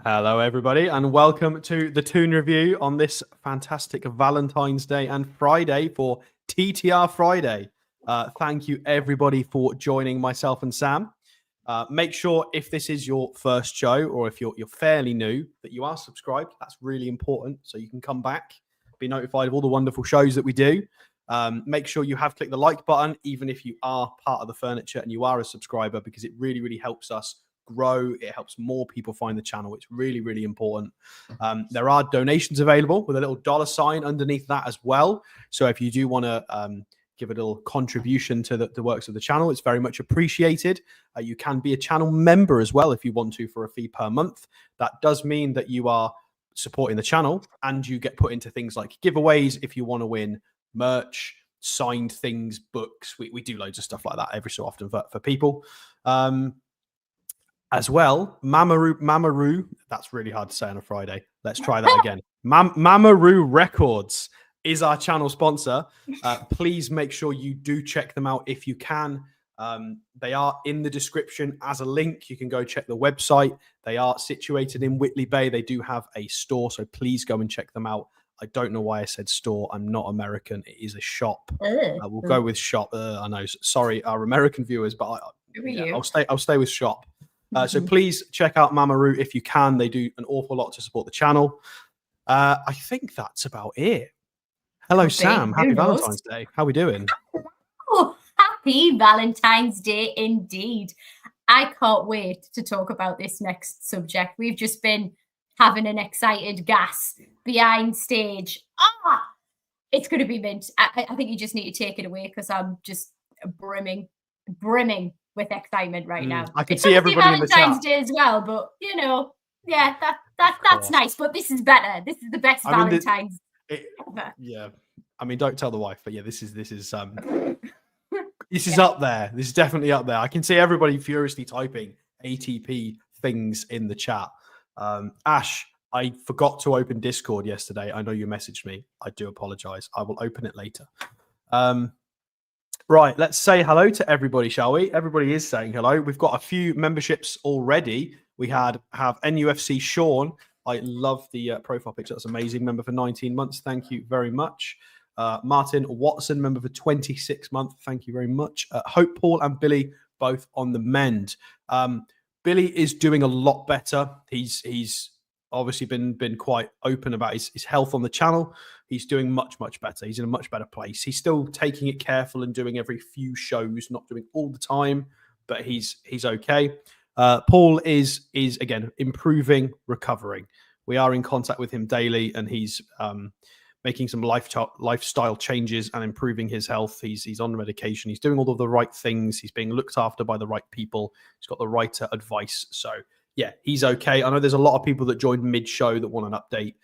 Hello, everybody, and welcome to the Toon review on this fantastic Valentine's Day and Friday for TTR Friday. Thank you, everybody, for joining myself and Sam. Make sure if this is your first show or if you're fairly new that you are subscribed. That's really important, so you can come back, be notified of all the wonderful shows that we do. Make sure you have clicked the like button, even if you are part of the furniture and you are a subscriber, because it really, really helps us grow. It helps more people find the channel. It's really, really important. There are donations available with a little $ underneath that as well. So if you do want to give a little contribution to the works of the channel, it's very much appreciated. You can be a channel member as well if you want to, for a fee per month. That does mean that you are supporting the channel and you get put into things like giveaways if you want to win merch, signed things, books. We do loads of stuff like that every so often for people. As well, Mamaru, that's really hard to say on a Friday. Let's try that again. Mamaru Records is our channel sponsor. Please make sure you do check them out if you can. They are in the description as a link. You can go check the website. They are situated in Whitley Bay. They do have a store, so please go and check them out. I don't know why I said store. I'm not American. It is a shop. We'll go with shop. I know. Sorry, our American viewers, but I'll stay with shop. So please check out Mamaru if you can. They do an awful lot to support the channel. I think that's about it. Hello, Sam. Happy Valentine's Day. How are we doing? Oh, happy Valentine's Day indeed. I can't wait to talk about this next subject. We've just been having an excited gas behind stage. It's going to be mint. I think you just need to take it away because I'm just brimming with excitement right now. I can see everybody in the chat. Valentine's Day as well, but you know, yeah, that's nice. But this is better. This is the best Valentine's ever. Yeah, I mean, don't tell the wife, but yeah, this is this is up there. This is definitely up there. I can see everybody furiously typing ATP things in the chat. Ash, I forgot to open Discord yesterday. I know you messaged me. I do apologize. I will open it later. Right, let's say hello to everybody, shall we? Everybody is saying hello. We've got a few memberships already. We have NUFC Sean. I love the profile picture. That's amazing. Member for 19 months. Thank you very much. Martin Watson, member for 26 months. Thank you very much. Hope Paul and Billy, both on the mend. Billy is doing a lot better. He's obviously been quite open about his health on the channel. He's doing much better. He's in a much better place. He's still taking it careful and doing every few shows, not doing all the time, but he's okay. Paul is again improving, recovering. We are in contact with him daily, and he's making some lifestyle changes and improving his health. He's on medication. He's doing all of the right things. He's being looked after by the right people. He's got the right advice. So yeah, he's okay. I know there's a lot of people that joined mid-show that want an update,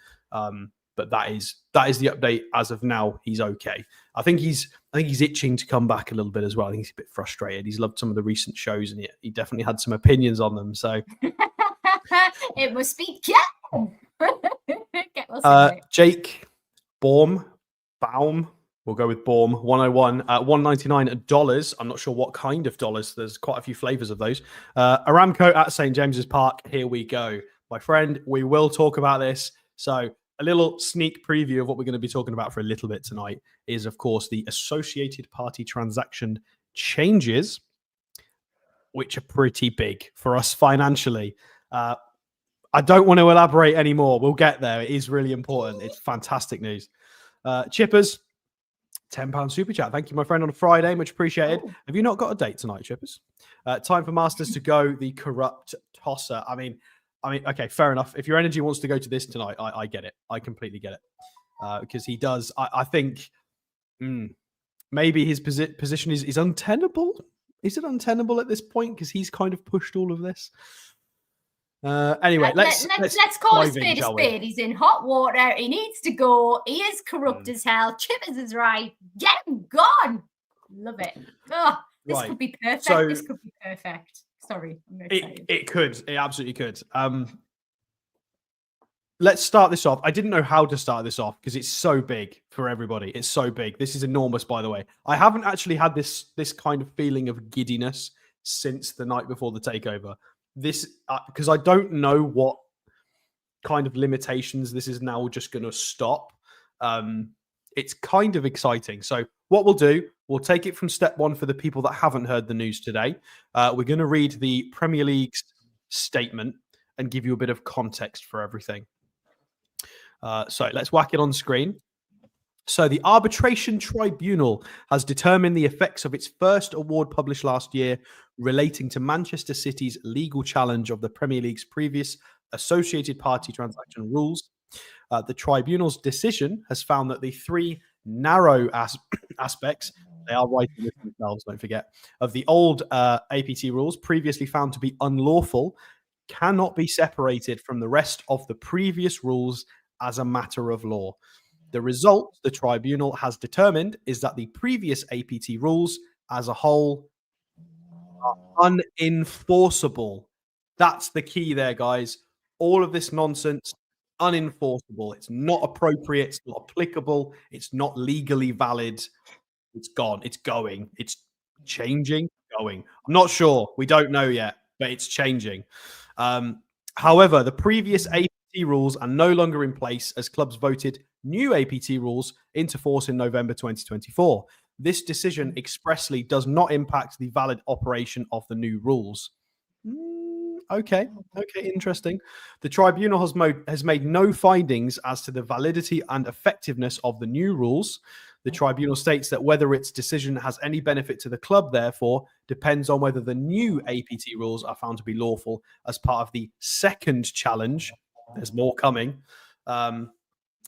but that is the update as of now. He's okay. I think he's itching to come back a little bit as well. I think he's a bit frustrated. He's loved some of the recent shows, and he definitely had some opinions on them. So it must be Jake Baum. We'll go with Baum 101 $199. I'm not sure what kind of dollars. There's quite a few flavors of those. Aramco at St. James's Park. Here we go. My friend, we will talk about this. So a little sneak preview of what we're going to be talking about for a little bit tonight is, of course, the associated party transaction changes, which are pretty big for us financially. I don't want to elaborate anymore. We'll get there. It is really important. It's fantastic news. Chippers, £10 super chat. Thank you, my friend, on a Friday. Much appreciated. Have you not got a date tonight, Chippers? Time for Masters to go. The corrupt tosser. I mean, okay, fair enough. If your energy wants to go to this tonight, I get it. I completely get it. Because he does. I think maybe his position is untenable. Is it untenable at this point? Because he's kind of pushed all of this. Anyway, let's call a spade a spade. He's in hot water. He needs to go. He is corrupt as hell. Chippers is right. Get him gone. Love it. This could be perfect. This could be perfect. Sorry, I'm excited. It could. It absolutely could. Let's start this off. I didn't know how to start this off because it's so big for everybody. It's so big. This is enormous, by the way. I haven't actually had this kind of feeling of giddiness since the night before the takeover. This because I don't know what kind of limitations, this is now just going to stop. It's kind of exciting. So what we'll do, we'll take it from step one for the people that haven't heard the news today. We're going to read the Premier League's statement and give you a bit of context for everything. So let's whack it on screen. So the arbitration tribunal has determined the effects of its first award published last year relating to Manchester City's legal challenge of the Premier League's previous associated party transaction rules. The tribunal's decision has found that the three narrow aspects, they are writing this themselves, don't forget, of the old APT rules previously found to be unlawful cannot be separated from the rest of the previous rules as a matter of law. The result the tribunal has determined is that the previous APT rules as a whole are unenforceable. That's the key there, guys. All of this nonsense, unenforceable. It's not appropriate. It's not applicable. It's not legally valid. It's gone. It's going. It's changing, going. I'm not sure. We don't know yet, but it's changing. However, the previous APT rules are no longer in place as clubs voted new APT rules into force in November 2024. This decision expressly does not impact the valid operation of the new rules. Okay, interesting. The tribunal has made no findings as to the validity and effectiveness of the new rules. The tribunal states that whether its decision has any benefit to the club, therefore, depends on whether the new APT rules are found to be lawful as part of the second challenge. There's more coming.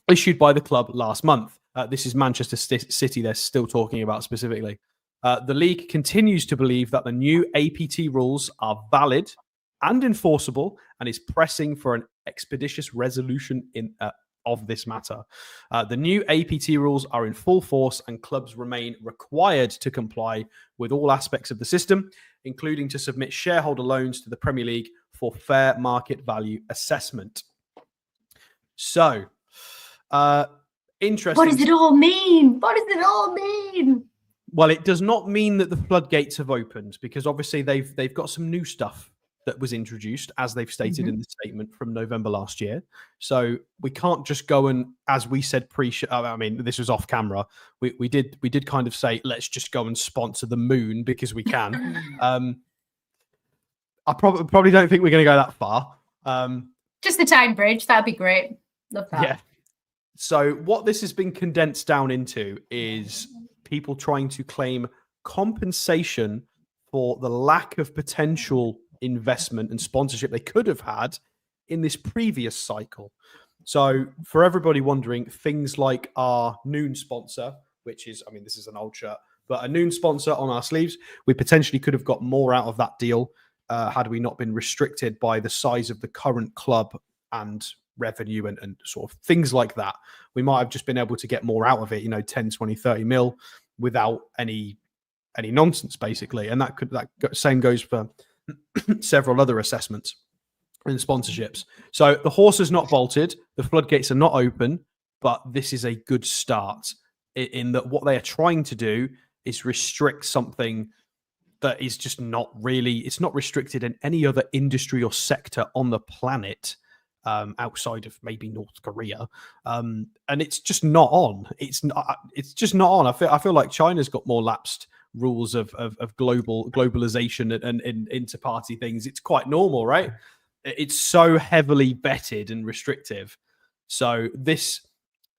Issued by the club last month. This is Manchester City they're still talking about specifically. The league continues to believe that the new APT rules are valid and enforceable and is pressing for an expeditious resolution of this matter. The new APT rules are in full force and clubs remain required to comply with all aspects of the system, including to submit shareholder loans to the Premier League for fair market value assessment. So, interesting. What does it all mean? What does it all mean? Well, it does not mean that the floodgates have opened, because obviously they've got some new stuff that was introduced, as they've stated in the statement from November last year. So we can't just go and, as we said I mean, this was off camera. We did kind of say, let's just go and sponsor the moon because we can. I probably don't think we're going to go that far. Just the time bridge. That'd be great. Love that. Yeah. So what this has been condensed down into is people trying to claim compensation for the lack of potential investment and sponsorship they could have had in this previous cycle. So for everybody wondering, things like our Noon sponsor, which is, I mean, this is an old shirt, but a Noon sponsor on our sleeves, we potentially could have got more out of that deal had we not been restricted by the size of the current club and revenue and sort of things like that. We might have just been able to get more out of it, 10, 20, 30 mil without any nonsense, basically. And that same goes for several other assessments and sponsorships. So the horse is not bolted, the floodgates are not open, but this is a good start in that what they are trying to do is restrict something that is just not really, it's not restricted in any other industry or sector on the planet outside of maybe North Korea. And it's just not on. It's just not on. I feel like China's got more lapsed rules of globalization and inter-party things. It's quite normal, right? It's so heavily vetted and restrictive. So this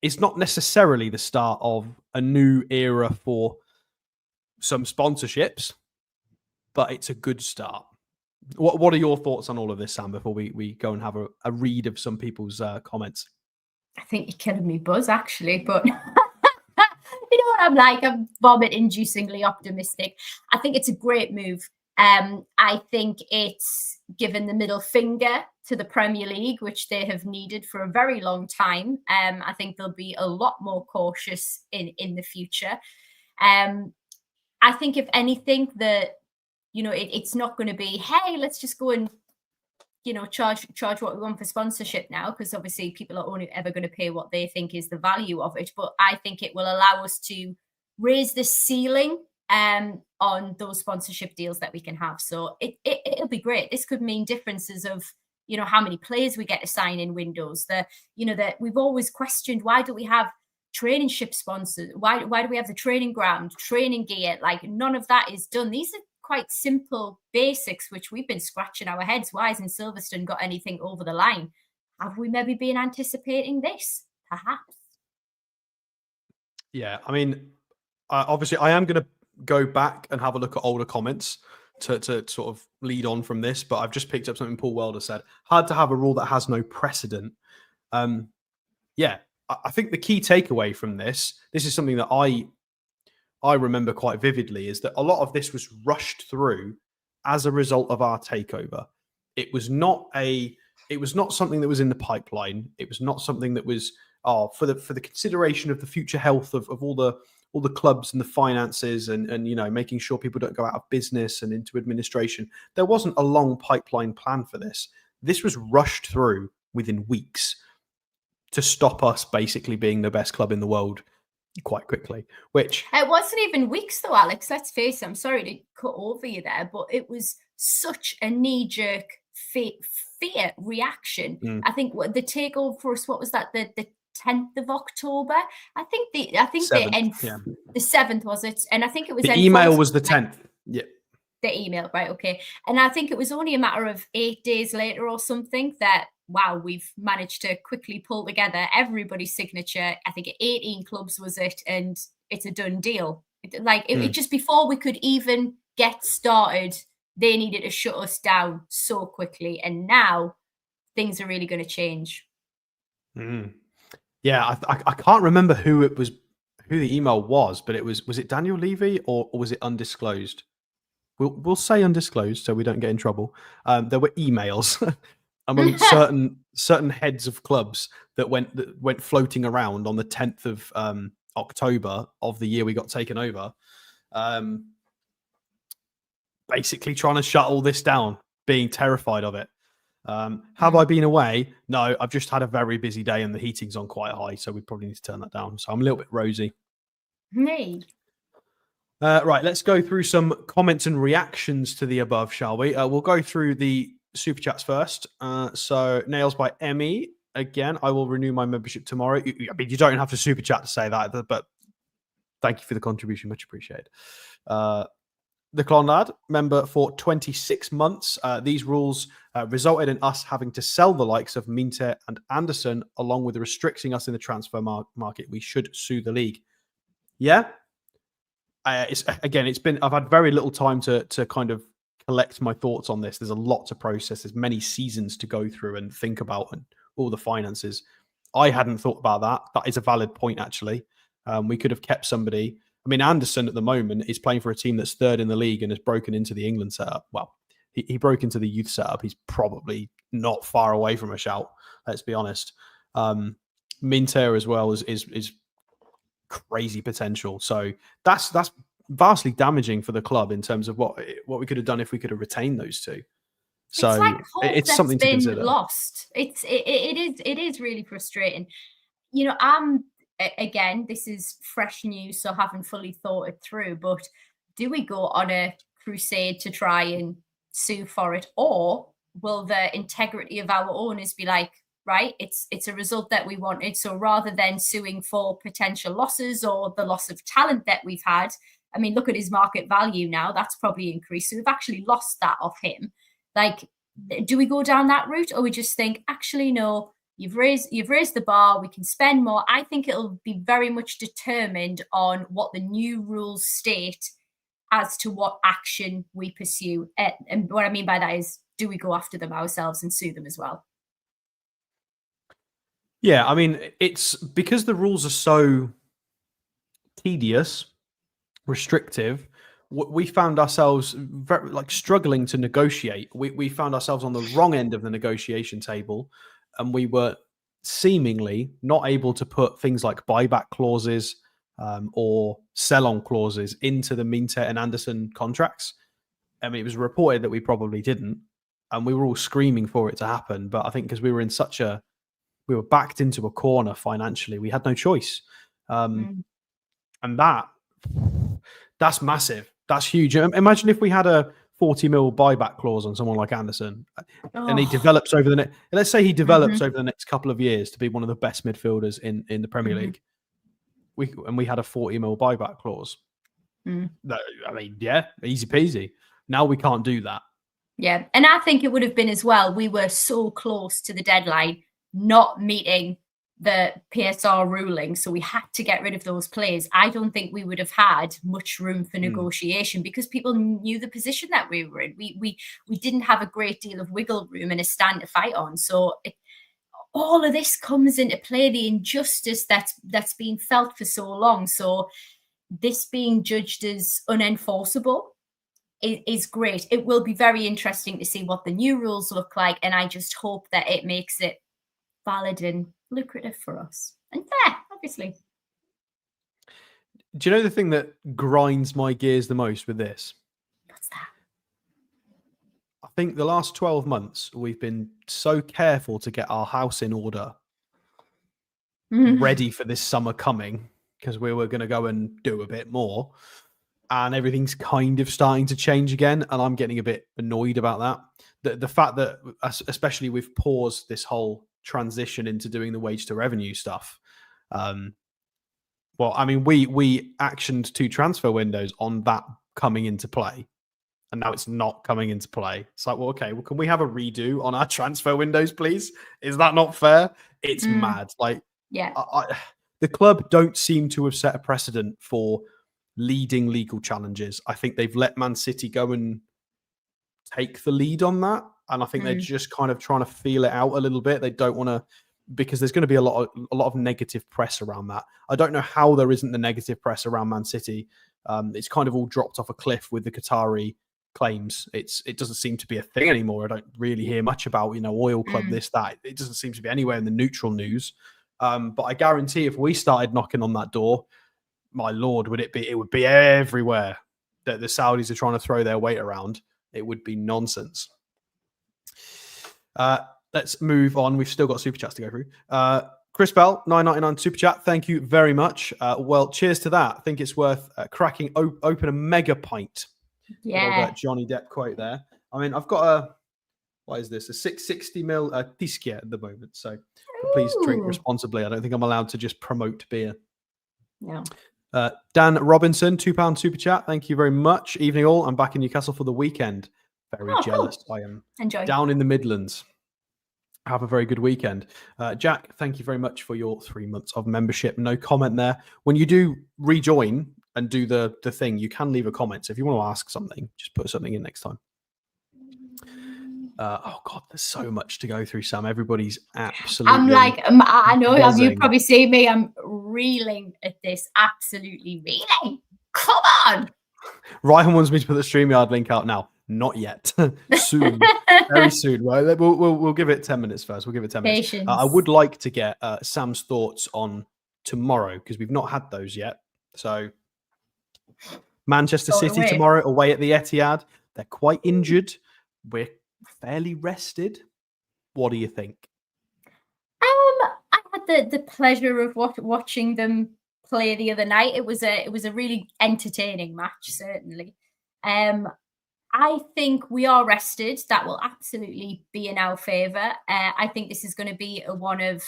is not necessarily the start of a new era for some sponsorships, but it's a good start. What are your thoughts on all of this, Sam, before we go and have a read of some people's comments? I think you're killing me, Buzz, actually, but you know what I'm like? I'm vomit-inducingly optimistic. I think it's a great move. I think it's given the middle finger to the Premier League, which they have needed for a very long time. I think they'll be a lot more cautious in the future. I think, if anything, that it's not going to be, hey, let's just go and charge what we want for sponsorship now, because obviously people are only ever going to pay what they think is the value of it. But I think it will allow us to raise the ceiling on those sponsorship deals that we can have. So it'll be great. This could mean differences of you know, how many players we get to sign in windows. That we've always questioned, why do we have training ship sponsors? Why do we have the training ground, training gear? Like, none of that is done. These are quite simple basics, which we've been scratching our heads. Why hasn't Silverstone got anything over the line? Have we maybe been anticipating this? Perhaps. Yeah, I mean, obviously, I am going to go back and have a look at older comments to sort of lead on from this, but I've just picked up something Paul Welder said. Hard to have a rule that has no precedent. Yeah, I think the key takeaway from this is something that I remember quite vividly, is that a lot of this was rushed through as a result of our takeover. It was not something that was in the pipeline. It was not something that was for the consideration of the future health of all the clubs and the finances and you know, making sure people don't go out of business and into administration. There wasn't a long pipeline plan for this. This was rushed through within weeks to stop us basically being the best club in the world quite quickly, which it wasn't even weeks though, Alex. Let's face it. I'm sorry to cut over you there, but it was such a knee-jerk fear reaction. I think the takeover for us, what was that? The 10th of October. I think the 7th was it, and I think it was the email was the 10th. Yeah. The email, right? Okay, and I think it was only a matter of 8 days later or something that, wow, we've managed to quickly pull together everybody's signature. I think 18 clubs was it, and it's a done deal. It just, before we could even get started, they needed to shut us down so quickly, and now things are really going to change. Yeah, I can't remember who the email was, but was it Daniel Levy or was it undisclosed? We'll say undisclosed so we don't get in trouble. There were emails among certain heads of clubs that went floating around on the 10th of October of the year we got taken over, basically trying to shut all this down, being terrified of it. Have I been away? No, I've just had a very busy day and the heating's on quite high, so we probably need to turn that down. So I'm a little bit rosy. Me. Right, let's go through some comments and reactions to the above, shall we? We'll go through the super chats first. So Nails by Emmy. Again, I will renew my membership tomorrow. I mean, you don't have to super chat to say that, but thank you for the contribution. Much appreciated. The Clon Lad, member for 26 months. These rules resulted in us having to sell the likes of Minter and Anderson, along with restricting us in the transfer market. We should sue the league. Yeah. I've had very little time to kind of collect my thoughts on this. There's a lot to process. There's many seasons to go through and think about, and all the finances. I hadn't thought about that. That is a valid point, actually. We could have kept somebody. I mean, Anderson at the moment is playing for a team that's third in the league and has broken into the England setup. Well, he broke into the youth setup. He's probably not far away from a shout. Let's be honest. Minter as well is crazy potential. So that's vastly damaging for the club in terms of what we could have done if we could have retained those two. So it's like hope it's something to consider. Lost. It is really frustrating. You know, again, this is fresh news, so I haven't fully thought it through. But do we go on a crusade to try and sue for it, or will the integrity of our owners be like, right, it's a result that we wanted, so rather than suing for potential losses or the loss of talent that we've had, I mean, look at his market value now, that's probably increased, so we've actually lost that off him. Like, do we go down that route, or we just think, actually, no, you've raised the bar, we can spend more? I think it'll be very much determined on what the new rules state as to what action we pursue. And what I mean by that is, do we go after them ourselves and sue them as well? Yeah, I mean, it's because the rules are so tedious, restrictive. We found ourselves very struggling to negotiate. We found ourselves on the wrong end of the negotiation table, and we were seemingly not able to put things like buyback clauses or sell-on clauses into the Minter and Anderson contracts. I mean, it was reported that we probably didn't, and we were all screaming for it to happen. But I think because we were backed into a corner financially, we had no choice. And that's massive. That's huge. Imagine if we had a 40 mil buyback clause on someone like Anderson, and he Oh. develops over the next. Let's say he develops Mhm. over the next couple of years to be one of the best midfielders in the Premier League. We had a 40 mil buyback clause. Mm. I mean, yeah, easy peasy. Now we can't do that. Yeah, and I think it would have been as well. We were so close to the deadline, not meeting the PSR ruling, so we had to get rid of those players. I don't think we would have had much room for negotiation because people knew the position that we were in. We didn't have a great deal of wiggle room and a stand to fight on. So all of this comes into play, the injustice that's been felt for so long. So this being judged as unenforceable is great. It will be very interesting to see what the new rules look like, and I just hope that it makes it valid and lucrative for us and fair, obviously. Do you know the thing that grinds my gears the most with this? What's that? I think the last 12 months we've been so careful to get our house in order, ready for this summer coming, because we were going to go and do a bit more. And everything's kind of starting to change again, and I'm getting a bit annoyed about that. The fact that, especially we've paused this whole transition into doing the wage to revenue stuff. Well, I mean, we actioned 2 transfer windows on that coming into play, and now it's not coming into play. It's like, well, okay, well, can we have a redo on our transfer windows, please? Is that not fair? It's mad. Like, yeah, the club don't seem to have set a precedent for leading legal challenges. I think they've let Man City go and take the lead on that, and I think they're just kind of trying to feel it out a little bit. They don't want to, because there's going to be a lot of negative press around that. I don't know how there isn't the negative press around Man City. It's kind of all dropped off a cliff with the Qatari claims. It doesn't seem to be a thing anymore. I don't really hear much about, oil club, this, that. It doesn't seem to be anywhere in the neutral news. But I guarantee if we started knocking on that door, my Lord, it would be everywhere that the Saudis are trying to throw their weight around. It would be nonsense. Let's move on. We've still got super chats to go through. Chris Bell, $9.99 super chat. Thank you very much. Well, cheers to that. I think it's worth cracking open a mega pint. yeah. Johnny Depp quote there. I mean, I've got what is this? A 660 ml Tiskia at the moment. So please drink responsibly. I don't think I'm allowed to just promote beer. No. Dan Robinson, £2 super chat. Thank you very much. Evening all. I'm back in Newcastle for the weekend. Very jealous. Cool. I am down in the Midlands. Have a very good weekend. Jack, thank you very much for your 3 months of membership. No comment there. When you do rejoin and do the thing, you can leave a comment. So if you want to ask something, just put something in next time. Oh God, there's so much to go through, Sam. Everybody's absolutely. I'm like, I know buzzing. You probably see me. I'm reeling at this. Absolutely reeling. Come on. Ryan wants me to put the StreamYard link out now. Not yet. Soon, very soon. Right, we'll give it 10 minutes first. We'll give it 10 minutes. I would like to get Sam's thoughts on tomorrow because we've not had those yet. So, Manchester City tomorrow away at the Etihad. They're quite injured. We're fairly rested. What do you think? I had the pleasure of watching them play the other night. It was a really entertaining match, certainly. I think we are rested. That will absolutely be in our favour. I think this is going to be one of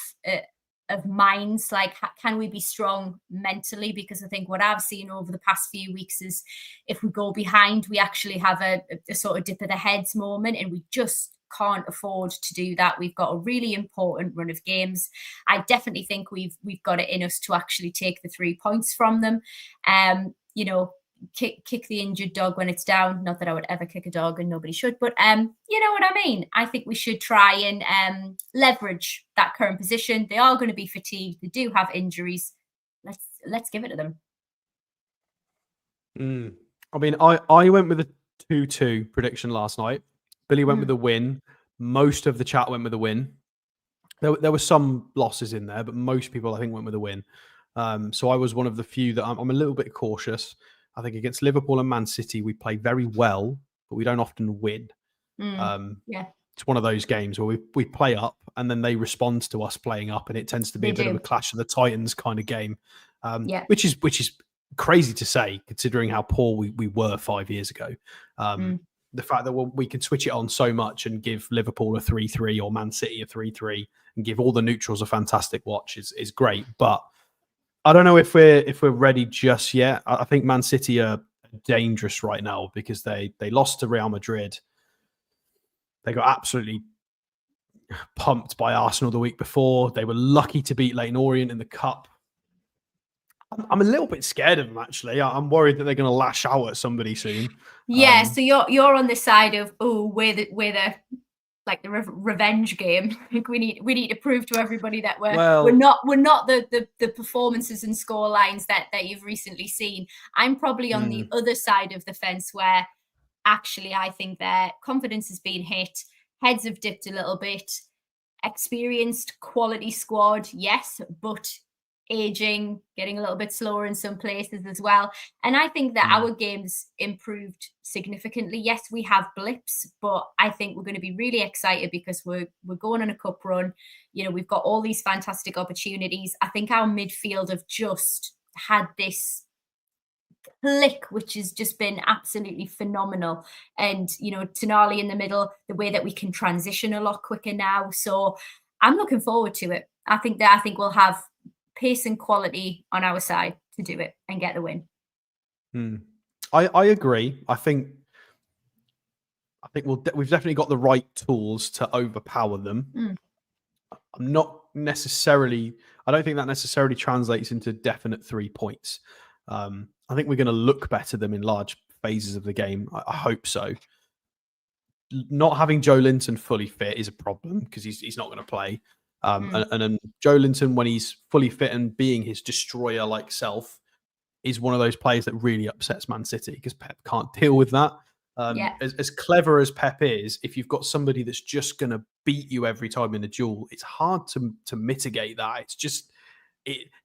minds. Like, can we be strong mentally? Because I think what I've seen over the past few weeks is if we go behind, we actually have a sort of dip of the heads moment, and we just can't afford to do that. We've got a really important run of games. I definitely think we've got it in us to actually take the 3 points from them. Kick the injured dog when it's down. Not that I would ever kick a dog, and nobody should, but you know what I mean. I think we should try and leverage that current position. They are going to be fatigued. They do have injuries. Let's give it to them. I mean, I went with a 2-2 prediction last night. Billy went with a win. Most of the chat went with a win. There were some losses in there, but most people I think went with a win. So I was one of the few that I'm a little bit cautious. I think against Liverpool and Man City, we play very well, but we don't often win. It's one of those games where we play up and then they respond to us playing up, and it tends to be a bit of a clash of the Titans kind of game, which is crazy to say considering how poor we were 5 years ago. the fact that we can switch it on so much and give Liverpool a 3-3 or Man City a 3-3 and give all the neutrals a fantastic watch is great. But I don't know if we're ready just yet. I think Man City are dangerous right now because they lost to Real Madrid. They got absolutely pumped by Arsenal the week before. They were lucky to beat Leyton Orient in the Cup. I'm a little bit scared of them, actually. I'm worried that they're going to lash out at somebody soon. Yeah, so you're on the side of we're the like the revenge game. Like we need to prove to everybody that we're not the performances and score lines that you've recently seen. I'm probably on the other side of the fence where actually I think their confidence has been hit, heads have dipped a little bit, experienced quality squad, yes, but aging, getting a little bit slower in some places as well. And I think that our games improved significantly. Yes, we have blips, but I think we're going to be really excited because we're going on a cup run. You know, we've got all these fantastic opportunities. I think our midfield have just had this click, which has just been absolutely phenomenal. And, you know, Tonali in the middle, the way that we can transition a lot quicker now. So I'm looking forward to it. I think we'll have pace and quality on our side to do it and get the win. I agree. I think we've definitely got the right tools to overpower them. I don't think that necessarily translates into definite 3 points. I think we're going to look better than in large phases of the game. I hope so. Not having Joe Linton fully fit is a problem because he's not going to play. And Joe Linton, when he's fully fit and being his destroyer-like self, is one of those players that really upsets Man City because Pep can't deal with that. As clever as Pep is, if you've got somebody that's just going to beat you every time in a duel, it's hard to mitigate that. It's just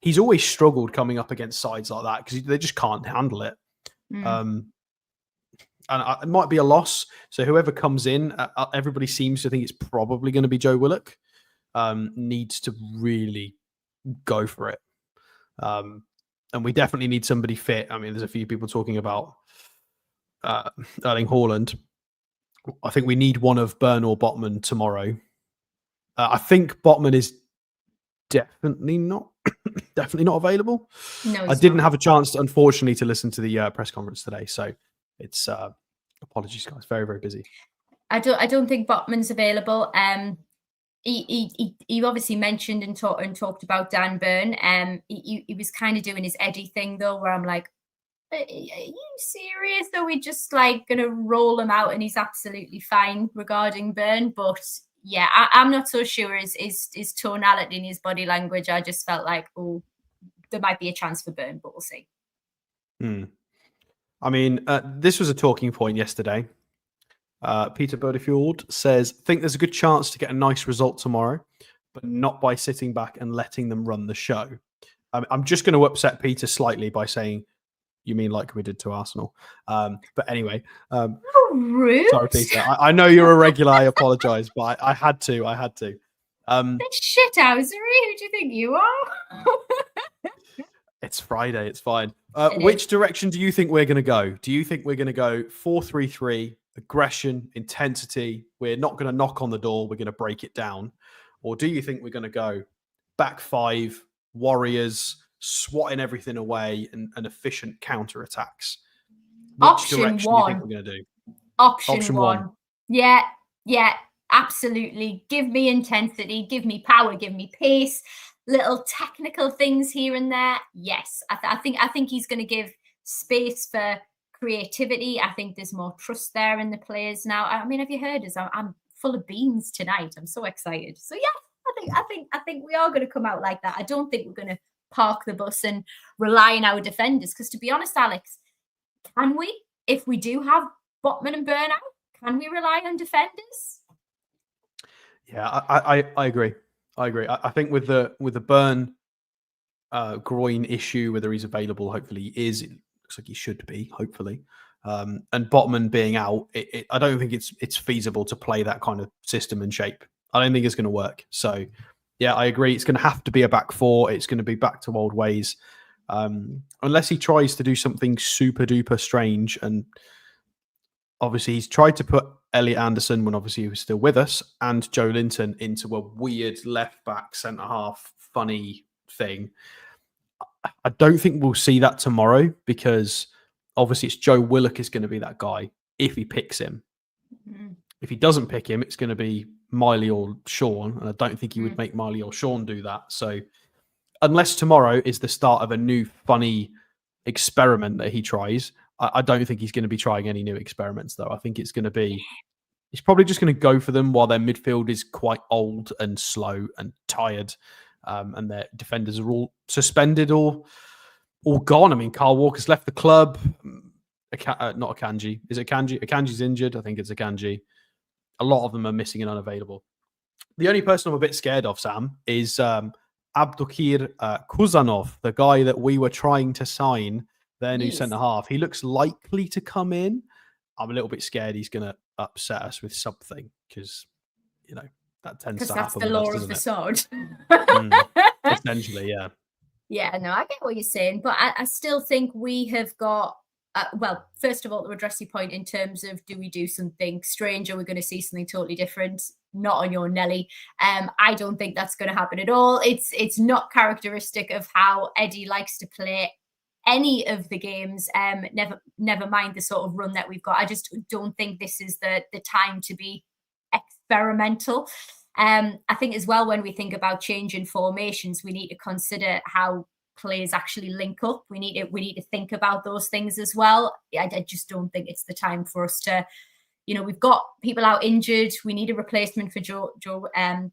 he's always struggled coming up against sides like that because they just can't handle it. And it might be a loss. So whoever comes in, everybody seems to think it's probably going to be Joe Willock. Needs to really go for it. And we definitely need somebody fit. I mean, there's a few people talking about Erling Haaland. I think we need one of Burn or Botman tomorrow. I think Botman is definitely not available. No, I didn't have a chance, unfortunately, to listen to the press conference today. So it's apologies, guys. Very, very busy. I don't think Botman's available. He obviously mentioned and talked about Dan Burn. He was kind of doing his Eddie thing though, where I'm like, are you serious? Are we just like gonna roll him out and he's absolutely fine regarding Burn? But yeah, I'm not so sure his tonality and his body language. I just felt like, oh, there might be a chance for Burn, but we'll see. I mean, this was a talking point yesterday. Peter Bodifield says, think there's a good chance to get a nice result tomorrow, but not by sitting back and letting them run the show. I'm just going to upset Peter slightly by saying, you mean like we did to Arsenal. But anyway. Rude. Sorry, Peter. I know you're a regular. I apologise, but I had to. Shithousery, who do you think you are? It's Friday. It's fine. Which direction do you think we're going to go? Do you think we're going to go 4-3-3, aggression, intensity? We're not going to knock on the door. We're going to break it down. Or do you think we're going to go back five, warriors, swatting everything away and efficient counter-attacks? Which direction do you think we're going to do? Option one. Yeah, absolutely. Give me intensity, give me power, give me pace. Little technical things here and there. Yes, I think he's going to give space for creativity. I think there's more trust there in the players now. I mean, have you heard us? I'm full of beans tonight. I'm so excited. So yeah, I think we are going to come out like that. I don't think we're going to park the bus and rely on our defenders. Because to be honest, Alex, can we? If we do have Botman and Burn out, can we rely on defenders? Yeah, I agree. I think with the Burn groin issue, whether he's available, hopefully he is. It looks like he should be, hopefully. And Botman being out, I don't think it's feasible to play that kind of system and shape. I don't think it's going to work. So, yeah, I agree. It's going to have to be a back four. It's going to be back to old ways. Unless he tries to do something super duper strange. And obviously he's tried to put Elliot Anderson, when obviously he was still with us, and Joe Linton into a weird left back, centre half, funny thing. I don't think we'll see that tomorrow because obviously it's Joe Willock is going to be that guy if he picks him. Mm. If he doesn't pick him, it's going to be Miley or Sean, and I don't think he would make Miley or Sean do that. So unless tomorrow is the start of a new funny experiment that he tries, I don't think he's going to be trying any new experiments, though. I think it's going to be, he's probably just going to go for them while their midfield is quite old and slow and tired, and their defenders are all suspended or gone. I mean, Carl Walker's left the club. Not Akanji. Is it Akanji? Akanji's injured. I think it's Akanji. A lot of them are missing and unavailable. The only person I'm a bit scared of, Sam, is Abdulkir Kuzanov, the guy that we were trying to sign, their new centre-half. He looks likely to come in. I'm a little bit scared he's going to upset us with something because, you know, that tends to happen. Because that's the law of the sword. Essentially, yeah. Yeah, no, I get what you're saying, but I still think we have got, well, first of all, to address your point in terms of do we do something strange or we're going to see something totally different? Not on your Nelly. I don't think that's going to happen at all. It's not characteristic of how Eddie likes to play any of the games. Never mind the sort of run that we've got. I just don't think this is the time to be experimental. I think as well, when we think about changing formations, we need to consider how players actually link up. We need to think about those things as well. I just don't think it's the time for us to, you know, we've got people out injured. We need a replacement for Joe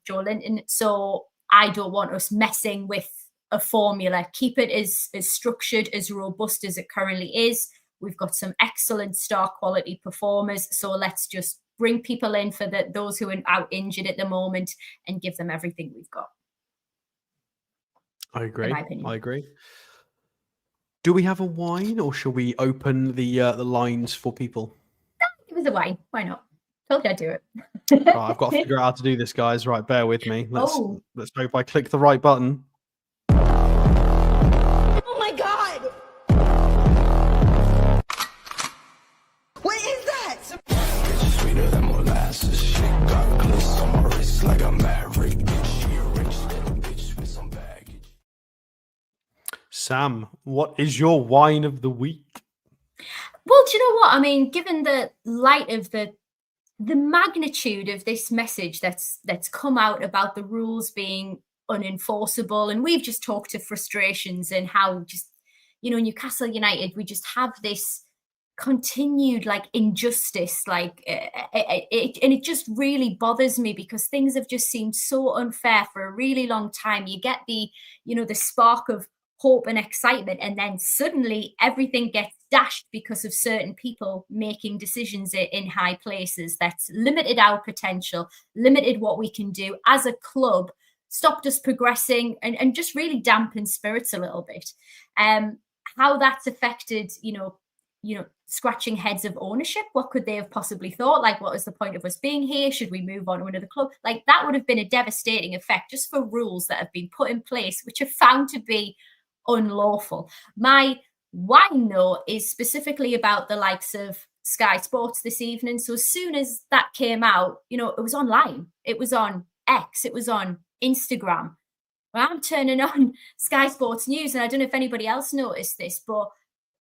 Linton. So I don't want us messing with a formula. Keep it as structured, as robust as it currently is. We've got some excellent star quality performers. So let's just bring people in for those who are out injured at the moment and give them everything we've got. I agree. Do we have a wine, or shall we open the lines for people? Give us a wine. Why not? Told you I'd do it. Right, I've got to figure out how to do this, guys. Right, bear with me. Let's hope I click the right button. Oh my God! What is that? It's sweeter than molasses. She got gliss on my wrist like a maverick. She a rich little bitch with some baggage. Sam, what is your wine of the week? Well, do you know what? I mean, given the light of the magnitude of this message that's come out about the rules being unenforceable, and we've just talked to frustrations and how just, you know, Newcastle United, we just have this continued like injustice, like and it just really bothers me because things have just seemed so unfair for a really long time. You get the, you know, the spark of hope and excitement, and then suddenly everything gets dashed because of certain people making decisions in high places that's limited our potential, limited what we can do as a club, stopped us progressing, and just really dampened spirits a little bit. How that's affected, you know, scratching heads of ownership. What could they have possibly thought? Like, what was the point of us being here? Should we move on to another club? Like, that would have been a devastating effect just for rules that have been put in place, which are found to be unlawful. My wine, though, is specifically about the likes of Sky Sports this evening. So as soon as that came out, you know, it was online. It was on X. It was on Instagram. Well, I'm turning on Sky Sports News, and I don't know if anybody else noticed this, but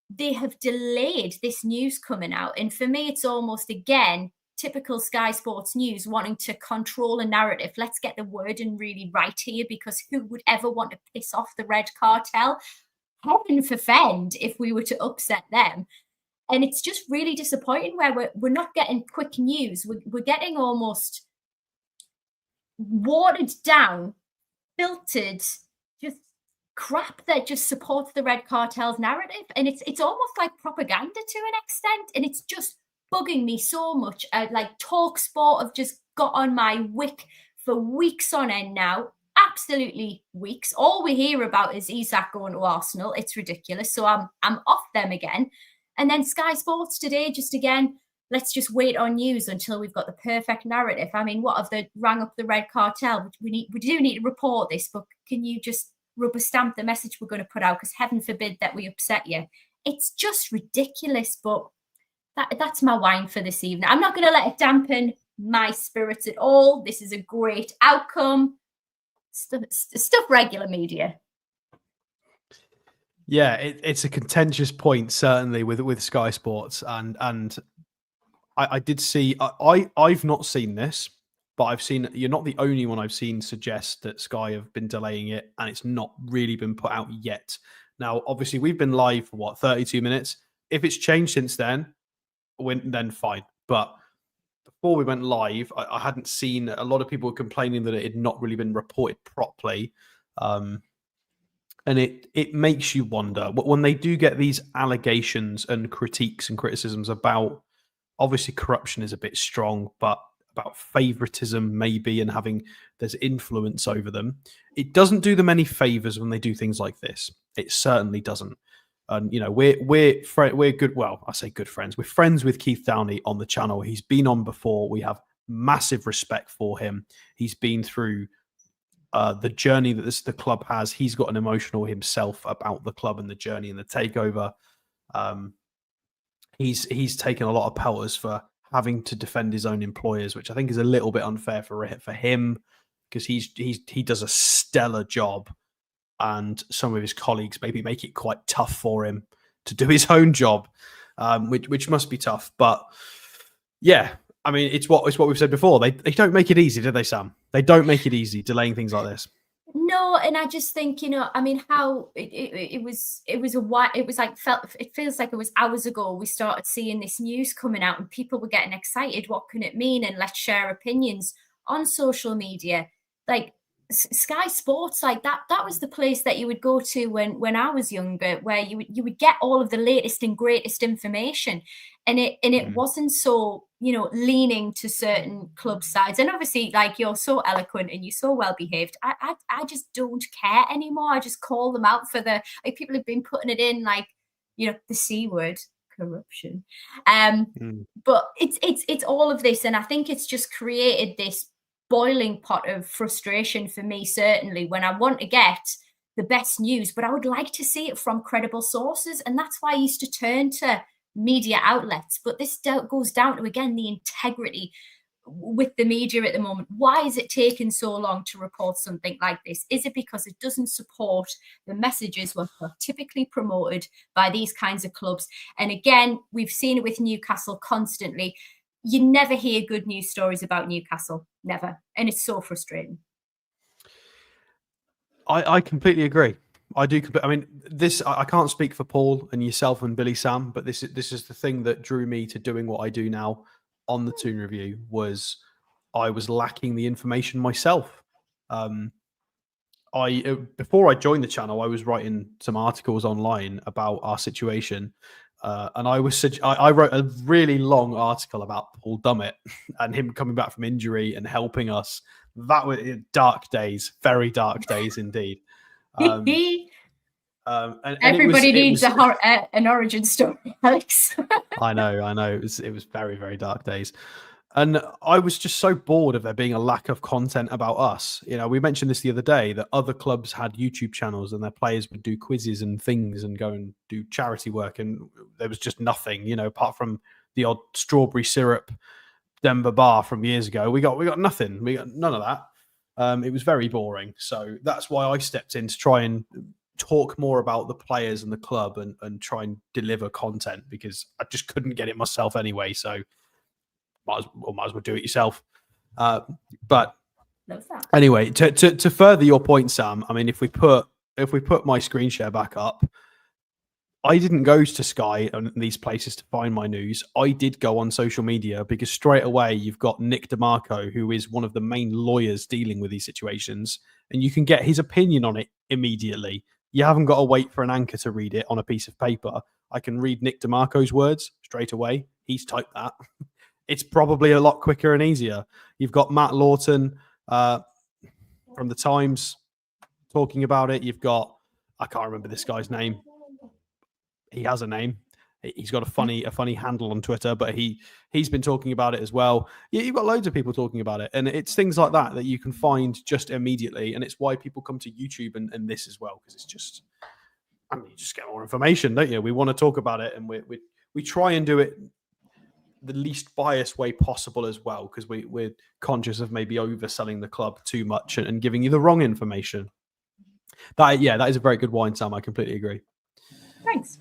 they have delayed this news coming out. And for me, it's almost, again, typical Sky Sports News wanting to control a narrative. Let's get the wording really right here, because who would ever want to piss off the Red Cartel? Heaven forfend if we were to upset them. And it's just really disappointing where we're not getting quick news. We're getting almost watered down, filtered, just crap that just supports the Red Cartel's narrative. And it's almost like propaganda to an extent. And it's just bugging me so much. Like TalkSport have just got on my wick for weeks on end now. Absolutely weeks. All we hear about is Isak going to Arsenal. It's ridiculous. So I'm off them again. And then Sky Sports today, just again, let's just wait on news until we've got the perfect narrative. I mean, what have they rang up the Red Cartel? We do need to report this, but can you just rubber stamp the message we're going to put out? Because heaven forbid that we upset you. It's just ridiculous. But that's my wine for this evening. I'm not going to let it dampen my spirits at all. This is a great outcome. Stuff regular media. Yeah, it's a contentious point, certainly with Sky Sports, and I did see I've not seen this, but I've seen, you're not the only one I've seen suggest that Sky have been delaying it and it's not really been put out yet. Now, obviously, we've been live for what, 32 minutes. If it's changed since then fine. But before we went live, I hadn't seen, a lot of people were complaining that it had not really been reported properly. And it makes you wonder, when they do get these allegations and critiques and criticisms about, obviously corruption is a bit strong, but about favoritism maybe, and having, there's influence over them, it doesn't do them any favors when they do things like this. It certainly doesn't. And you know, we're good. Well, I say good friends. We're friends with Keith Downey on the channel. He's been on before. We have massive respect for him. He's been through the journey that the club has. He's got an emotional himself about the club and the journey and the takeover. He's taken a lot of pelters for having to defend his own employers, which I think is a little bit unfair for him, because he does a stellar job, and some of his colleagues maybe make it quite tough for him to do his own job, which must be tough. But yeah, I mean, it's what we've said before. They don't make it easy, do they, Sam? They don't make it easy delaying things like this. No, and I just think, you know, I mean, how it feels like it was hours ago we started seeing this news coming out and people were getting excited. What can it mean? And let's share opinions on social media. Like Sky Sports, like that was the place that you would go to when I was younger, where you would get all of the latest and greatest information, and it wasn't so, you know, leaning to certain club sides. And obviously, like, you're so eloquent and you're so well behaved. I just don't care anymore. I just call them out for the, like, people have been putting it in, like, you know, the C word, corruption. But it's all of this, and I think it's just created this boiling pot of frustration for me, certainly, when I want to get the best news, but I would like to see it from credible sources. And that's why I used to turn to media outlets. But this goes down to, again, the integrity with the media at the moment. Why is it taking so long to report something like this? Is it because it doesn't support the messages what are typically promoted by these kinds of clubs? And again, we've seen it with Newcastle constantly. You never hear good news stories about Newcastle, never. And it's so frustrating. I completely agree. I do. I mean, I can't speak for Paul and yourself and Billy Sam, but this is the thing that drew me to doing what I do now on the Toon Review. Was I was lacking the information myself. Before I joined the channel, I was writing some articles online about our situation. And I wrote a really long article about Paul Dummett and him coming back from injury and helping us. That was dark days, very dark days indeed. And everybody needs an origin story, Alex. I know. It was very, very dark days. And I was just so bored of there being a lack of content about us. You know, we mentioned this the other day, that other clubs had YouTube channels and their players would do quizzes and things and go and do charity work. And there was just nothing, you know, apart from the odd strawberry syrup Denver bar from years ago. We got nothing. We got none of that. It was very boring. So that's why I stepped in to try and talk more about the players and the club and try and deliver content, because I just couldn't get it myself anyway. So might as well do it yourself. But anyway, to further your point, Sam, I mean, if we put my screen share back up, I didn't go to Sky and these places to find my news. I did go on social media, because straight away you've got Nick DeMarco, who is one of the main lawyers dealing with these situations, and you can get his opinion on it immediately. You haven't got to wait for an anchor to read it on a piece of paper. I can read Nick DeMarco's words straight away. He's typed that. It's probably a lot quicker and easier. You've got Matt Lawton from the Times talking about it. You've got, I can't remember this guy's name. He has a name. He's got a funny handle on Twitter, but he's been talking about it as well. You've got loads of people talking about it, and it's things like that you can find just immediately, and it's why people come to YouTube and this as well, because it's just, I mean, you just get more information, don't you? We want to talk about it, and we try and do it the least biased way possible as well, because we're conscious of maybe overselling the club too much and giving you the wrong information. That is a very good wine, Sam. I completely agree. Thanks.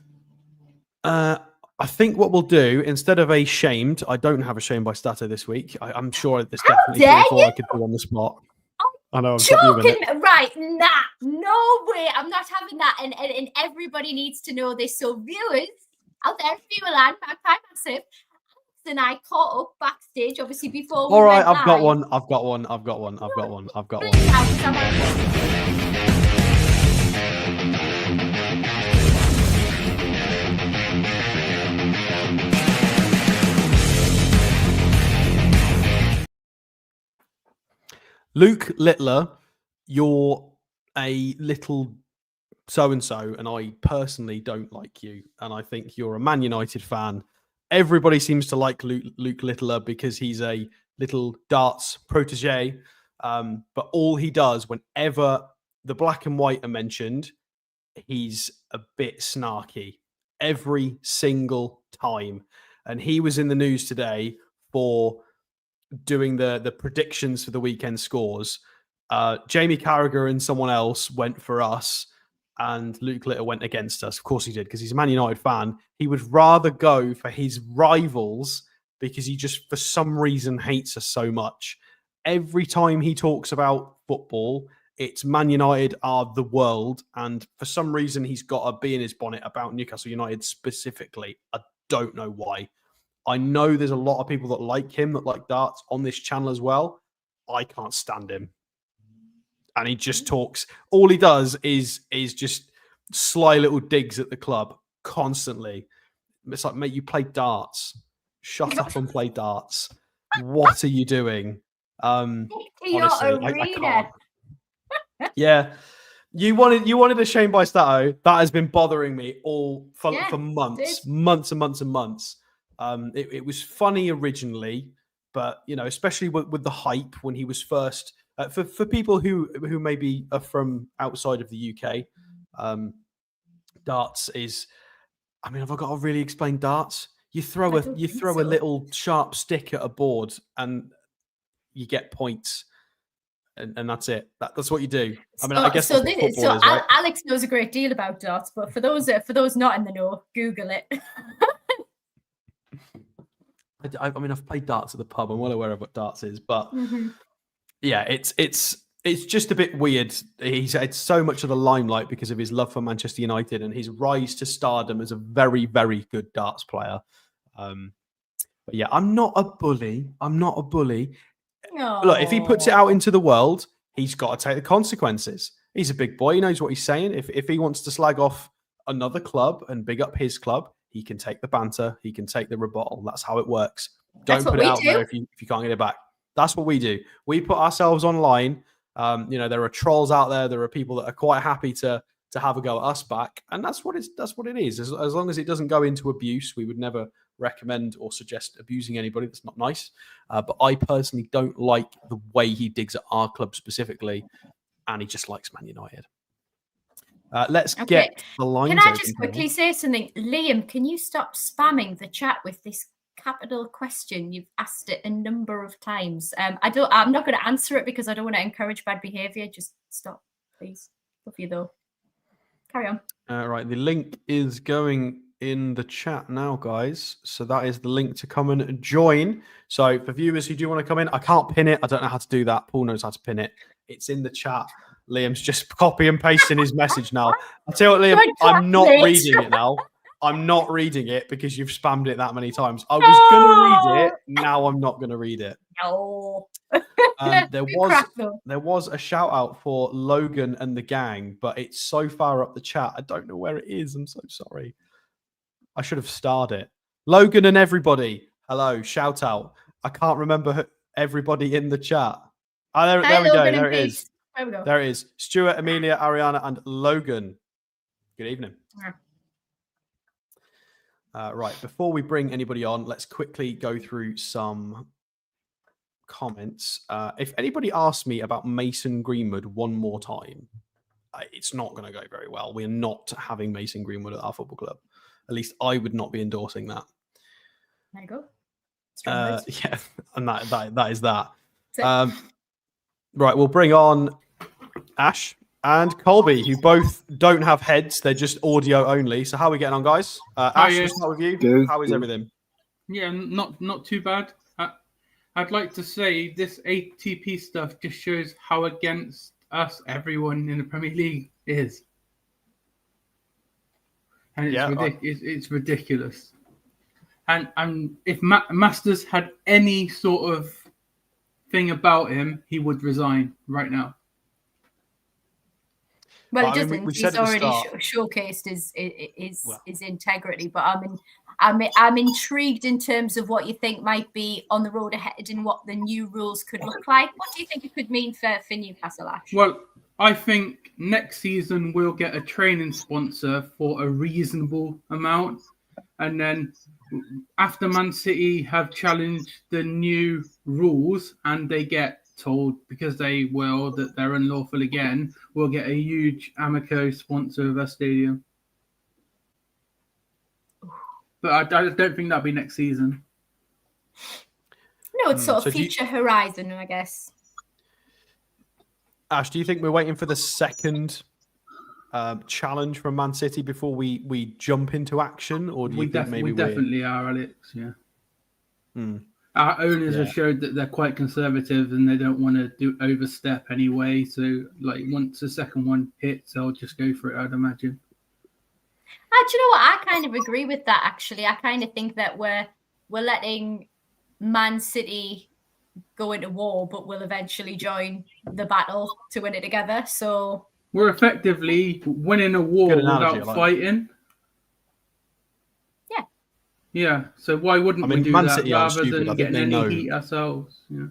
I think what we'll do, instead of a shamed, I don't have a shame by Stato this week. I'm sure there's How definitely dare 3 or 4 you? I could do on the spot. I know I'm dropping you a minute. Joking, right? Nah, no way. I'm not having that. And everybody needs to know this. So viewers out there, viewer land, Magpie Massive, and I caught up backstage, obviously before we All right, went I've got live. one. I've got one. Bring it out, 'cause I wanna- Luke Littler, you're a little so-and-so, and I personally don't like you. And I think you're a Man United fan. Everybody seems to like Luke Littler because he's a little darts protege. But all he does, whenever the black and white are mentioned, he's a bit snarky every single time. And he was in the news today for doing the predictions for the weekend scores. Jamie Carragher and someone else went for us, and Luke Litter went against us. Of course he did, because he's a Man United fan. He would rather go for his rivals because he just, for some reason, hates us so much. Every time he talks about football, it's Man United are the world. And for some reason, he's got a bee in his bonnet about Newcastle United specifically. I don't know why. I know there's a lot of people that like him, that like darts on this channel as well. I can't stand him. And he just talks. All he does is just sly little digs at the club constantly. It's like, mate, you play darts. Shut up and play darts. What are you doing? Your Honestly, I arena. can't. Yeah. You wanted a shame by Stato. That has been bothering me for months, months and months and months. It was funny originally, but especially with the hype when he was first. For people who maybe are from outside of the UK, darts is. I mean, have I got to really explain darts? You throw a little sharp stick at a board and you get points. And that's it. That's what you do. I mean, I guess that's what football is, right? Alex knows a great deal about darts, but for those not in the know, Google it. I mean, I've played darts at the pub. I'm well aware of what darts is, but yeah, it's just a bit weird. He's had so much of the limelight because of his love for Manchester United and his rise to stardom as a very, very good darts player. But yeah, I'm not a bully. No. Look, if he puts it out into the world, he's got to take the consequences. He's a big boy. He knows what he's saying. If he wants to slag off another club and big up his club, he can take the banter. He can take the rebuttal. That's how it works. Don't put it out there if you can't get it back. That's what we do. We put ourselves online. There are trolls out there. There are people that are quite happy to have a go at us back, and that's what it is. As long as it doesn't go into abuse, we would never recommend or suggest abusing anybody. That's not nice. But I personally don't like the way he digs at our club specifically, and he just likes Man United. Let's get the lines. Can I just quickly say something? Liam, can you stop spamming the chat with this capital question? You've asked it a number of times. I'm not going to answer it because I don't want to encourage bad behavior. Just stop, please. Love you though. Carry on. Right, the link is going in the chat now, guys. So that is the link to come and join. So for viewers who do want to come in, I can't pin it. I don't know how to do that. Paul knows how to pin it. It's in the chat. Liam's just copy and pasting his message now. I'll tell you what, Liam, I'm not reading it now. I'm not reading it because you've spammed it that many times. I was going to read it. Now I'm not going to read it. No. There was a shout out for Logan and the gang, but it's so far up the chat. I don't know where it is. I'm so sorry. I should have starred it. Logan and everybody. Hello. Shout out. I can't remember everybody in the chat. Oh, there we go. There it is. There it is. Stuart, Amelia, Ariana, and Logan. Good evening. Right. Before we bring anybody on, let's quickly go through some comments. If anybody asks me about Mason Greenwood one more time, it's not going to go very well. We're not having Mason Greenwood at our football club. At least I would not be endorsing that. There you go. Strong Yeah, and that is that. words. Right, we'll bring on Ash and Colby, who both don't have heads; they're just audio only. So, how are we getting on, guys? Ash, yeah. we'll start with you. Good, How is good. everything? Yeah, not too bad. I'd like to say this ATP stuff just shows how against us everyone in the Premier League is, and it's ridiculous. And if Masters had any sort of thing about him, he would resign right now. Well, Well, it I mean, doesn't. we He's said at the already start- showcased his integrity. But I'm intrigued in terms of what you think might be on the road ahead and what the new rules could look like. What do you think it could mean for Newcastle, Ash? Well, I think next season we'll get a training sponsor for a reasonable amount. And then after Man City have challenged the new rules and they get told, because they will, that they're unlawful again, we'll get a huge Amico sponsor of our stadium. But I don't think that'll be next season. No, it's sort so of future horizon, I guess. Ash, do you think we're waiting for the second challenge from Man City before we jump into action, or do you think maybe we definitely are, Alex? Yeah. Hmm. Our owners Yeah. have showed that they're quite conservative and they don't want to overstep anyway. So, like, once the second one hits, they'll just go for it, I'd imagine. Do you know what? I kind of agree with that. Actually, I kind of think that we're letting Man City go into war, but we'll eventually join the battle to win it together. So We're effectively winning a war Good analogy, without I like fighting. Yeah. Yeah. So why wouldn't I mean, we do Man that City aren't rather stupid. I than think getting they any know. heat ourselves? Yeah.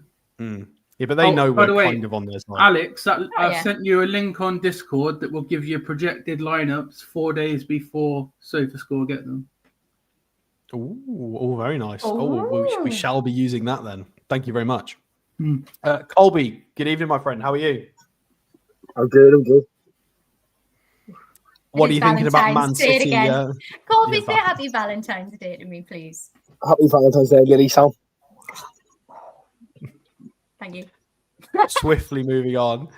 Yeah, but they know by we're the way, kind of on their side. Alex, I've yeah. sent you a link on Discord that will give you projected lineups 4 days before SofaScore get them. Oh, very nice. Ooh. Oh, we shall be using that then. Thank you very much. Hmm. Colby, good evening, my friend. How are you? I'm good. What are It you is thinking about Man Valentine's Day City? again. Colby, yeah, say happy Valentine's Day to me, please. Happy Valentine's Day, lady Sam. Thank you. Swiftly moving on.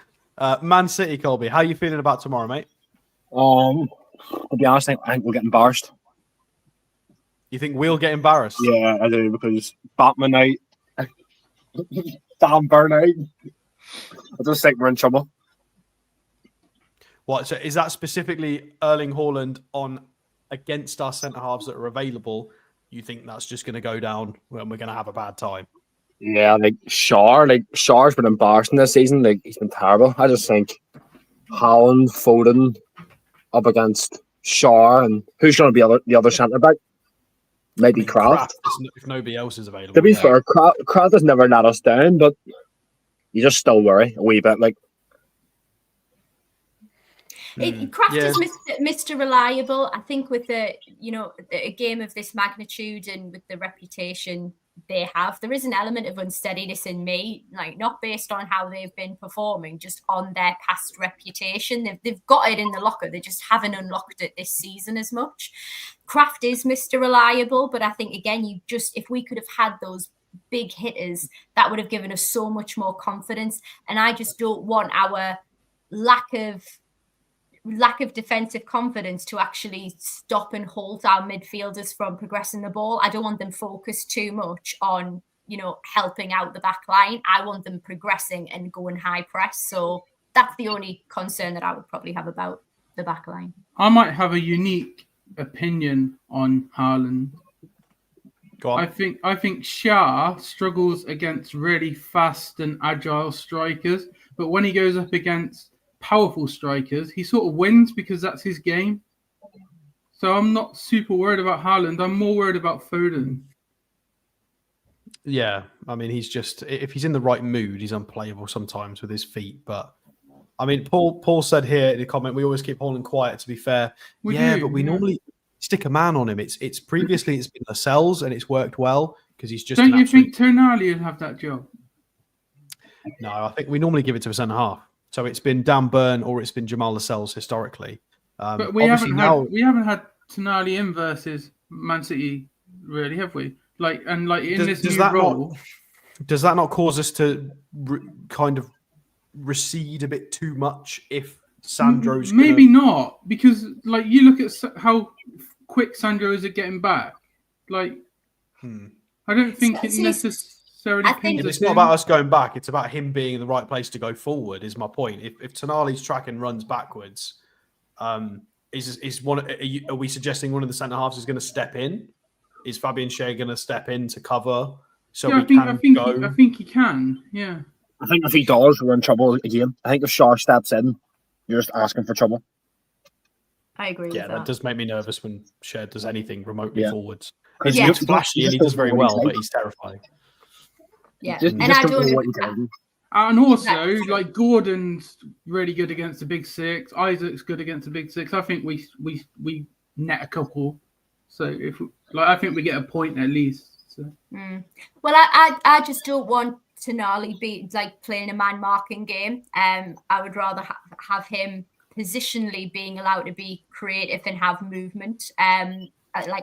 Man City, Colby, how are you feeling about tomorrow, mate? To be honest, I think we'll get embarrassed. You think we'll get embarrassed? Yeah, I do, because Batman night, damn burnout. I just think we're in trouble. What? So is that specifically Erling Haaland on against our centre halves that are available? You think that's just going to go down when we're going to have a bad time? Yeah, Shaw's been embarrassing this season. Like, he's been terrible. I just think Haaland, Foden up against Shaw, and who's going to be the other centre back? Maybe Kraft. If nobody else is available. To be fair, Kraft has never let us down, but you just still worry a wee bit. Like, Kraft is Mr. Reliable. I think with a game of this magnitude and with the reputation they have, there is an element of unsteadiness in me, like not based on how they've been performing, just on their past reputation. They've got it in the locker. They just haven't unlocked it this season as much. Kraft is Mr. Reliable, but I think again, if we could have had those big hitters, that would have given us so much more confidence. And I just don't want our lack of defensive confidence to actually stop and halt our midfielders from progressing the ball. I don't want them focused too much on, helping out the back line. I want them progressing and going high press. So that's the only concern that I would probably have about the back line. I might have a unique opinion on Haaland. Go on. I think Shah struggles against really fast and agile strikers, but when he goes up against powerful strikers, he sort of wins because that's his game. So I'm not super worried about Haaland. I'm more worried about Foden. Yeah, I mean, he's just, if he's in the right mood, he's unplayable sometimes with his feet. But I mean, Paul said here in the comment, we always keep Haaland quiet, to be fair. We normally stick a man on him. It's previously it's been Lascelles and it's worked well because he's just. Don't you think Tonali would have that job? No, I think we normally give it to a centre half. So it's been Dan Burn or it's been Jamal Lascelles historically. But we haven't had Tonali in versus Man City, really, have we? in Does this new that role. Does that not cause us to kind of recede a bit too much if Sandro's Maybe not, because you look at how quick Sandro is at getting back. I don't think it necessarily pays It's not about us going back. It's about him being in the right place to go forward. Is my point. If Tonali's tracking runs backwards, are we suggesting one of the centre halves is going to step in? Is Fabian Schär going to step in to cover? So I think he can. Yeah. I think if he does, we're in trouble again. I think if Schär steps in, you're just asking for trouble. I agree with that. That does make me nervous when Schär does anything remotely forwards. Because He's flashy and he does very well, but he's terrifying. Yeah, and I don't. And also, Gordon's really good against the big six. Isaac's good against the big six. I think we net a couple. So I think we get a point at least. So. Well, I just don't want Tonali be playing a man marking game. I would rather have him positionally being allowed to be creative and have movement.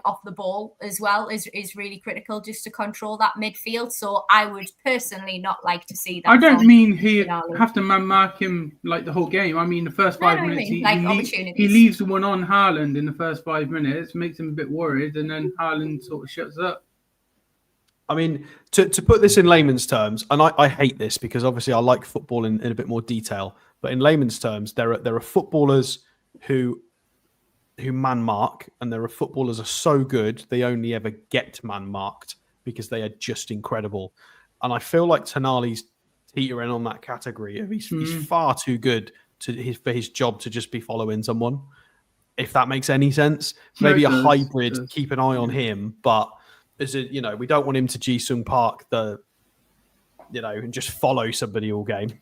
Off the ball as well is really critical just to control that midfield. So I would personally not like to see that. I don't mean he have to man mark him the whole game. I mean the first 5 minutes he leaves one on Haaland in the first 5 minutes, makes him a bit worried, and then Haaland sort of shuts up. I mean, to put this in layman's terms, and I hate this because obviously I like football in a bit more detail, but in layman's terms, there are footballers who man mark, and there are footballers who are so good they only ever get man marked because they are just incredible. And I feel like Tonali's teetering on that category. He's far too good for his job to just be following someone. If that makes any sense, maybe a hybrid. Keep an eye on him, but we don't want him to Ji-sung Park and just follow somebody all game.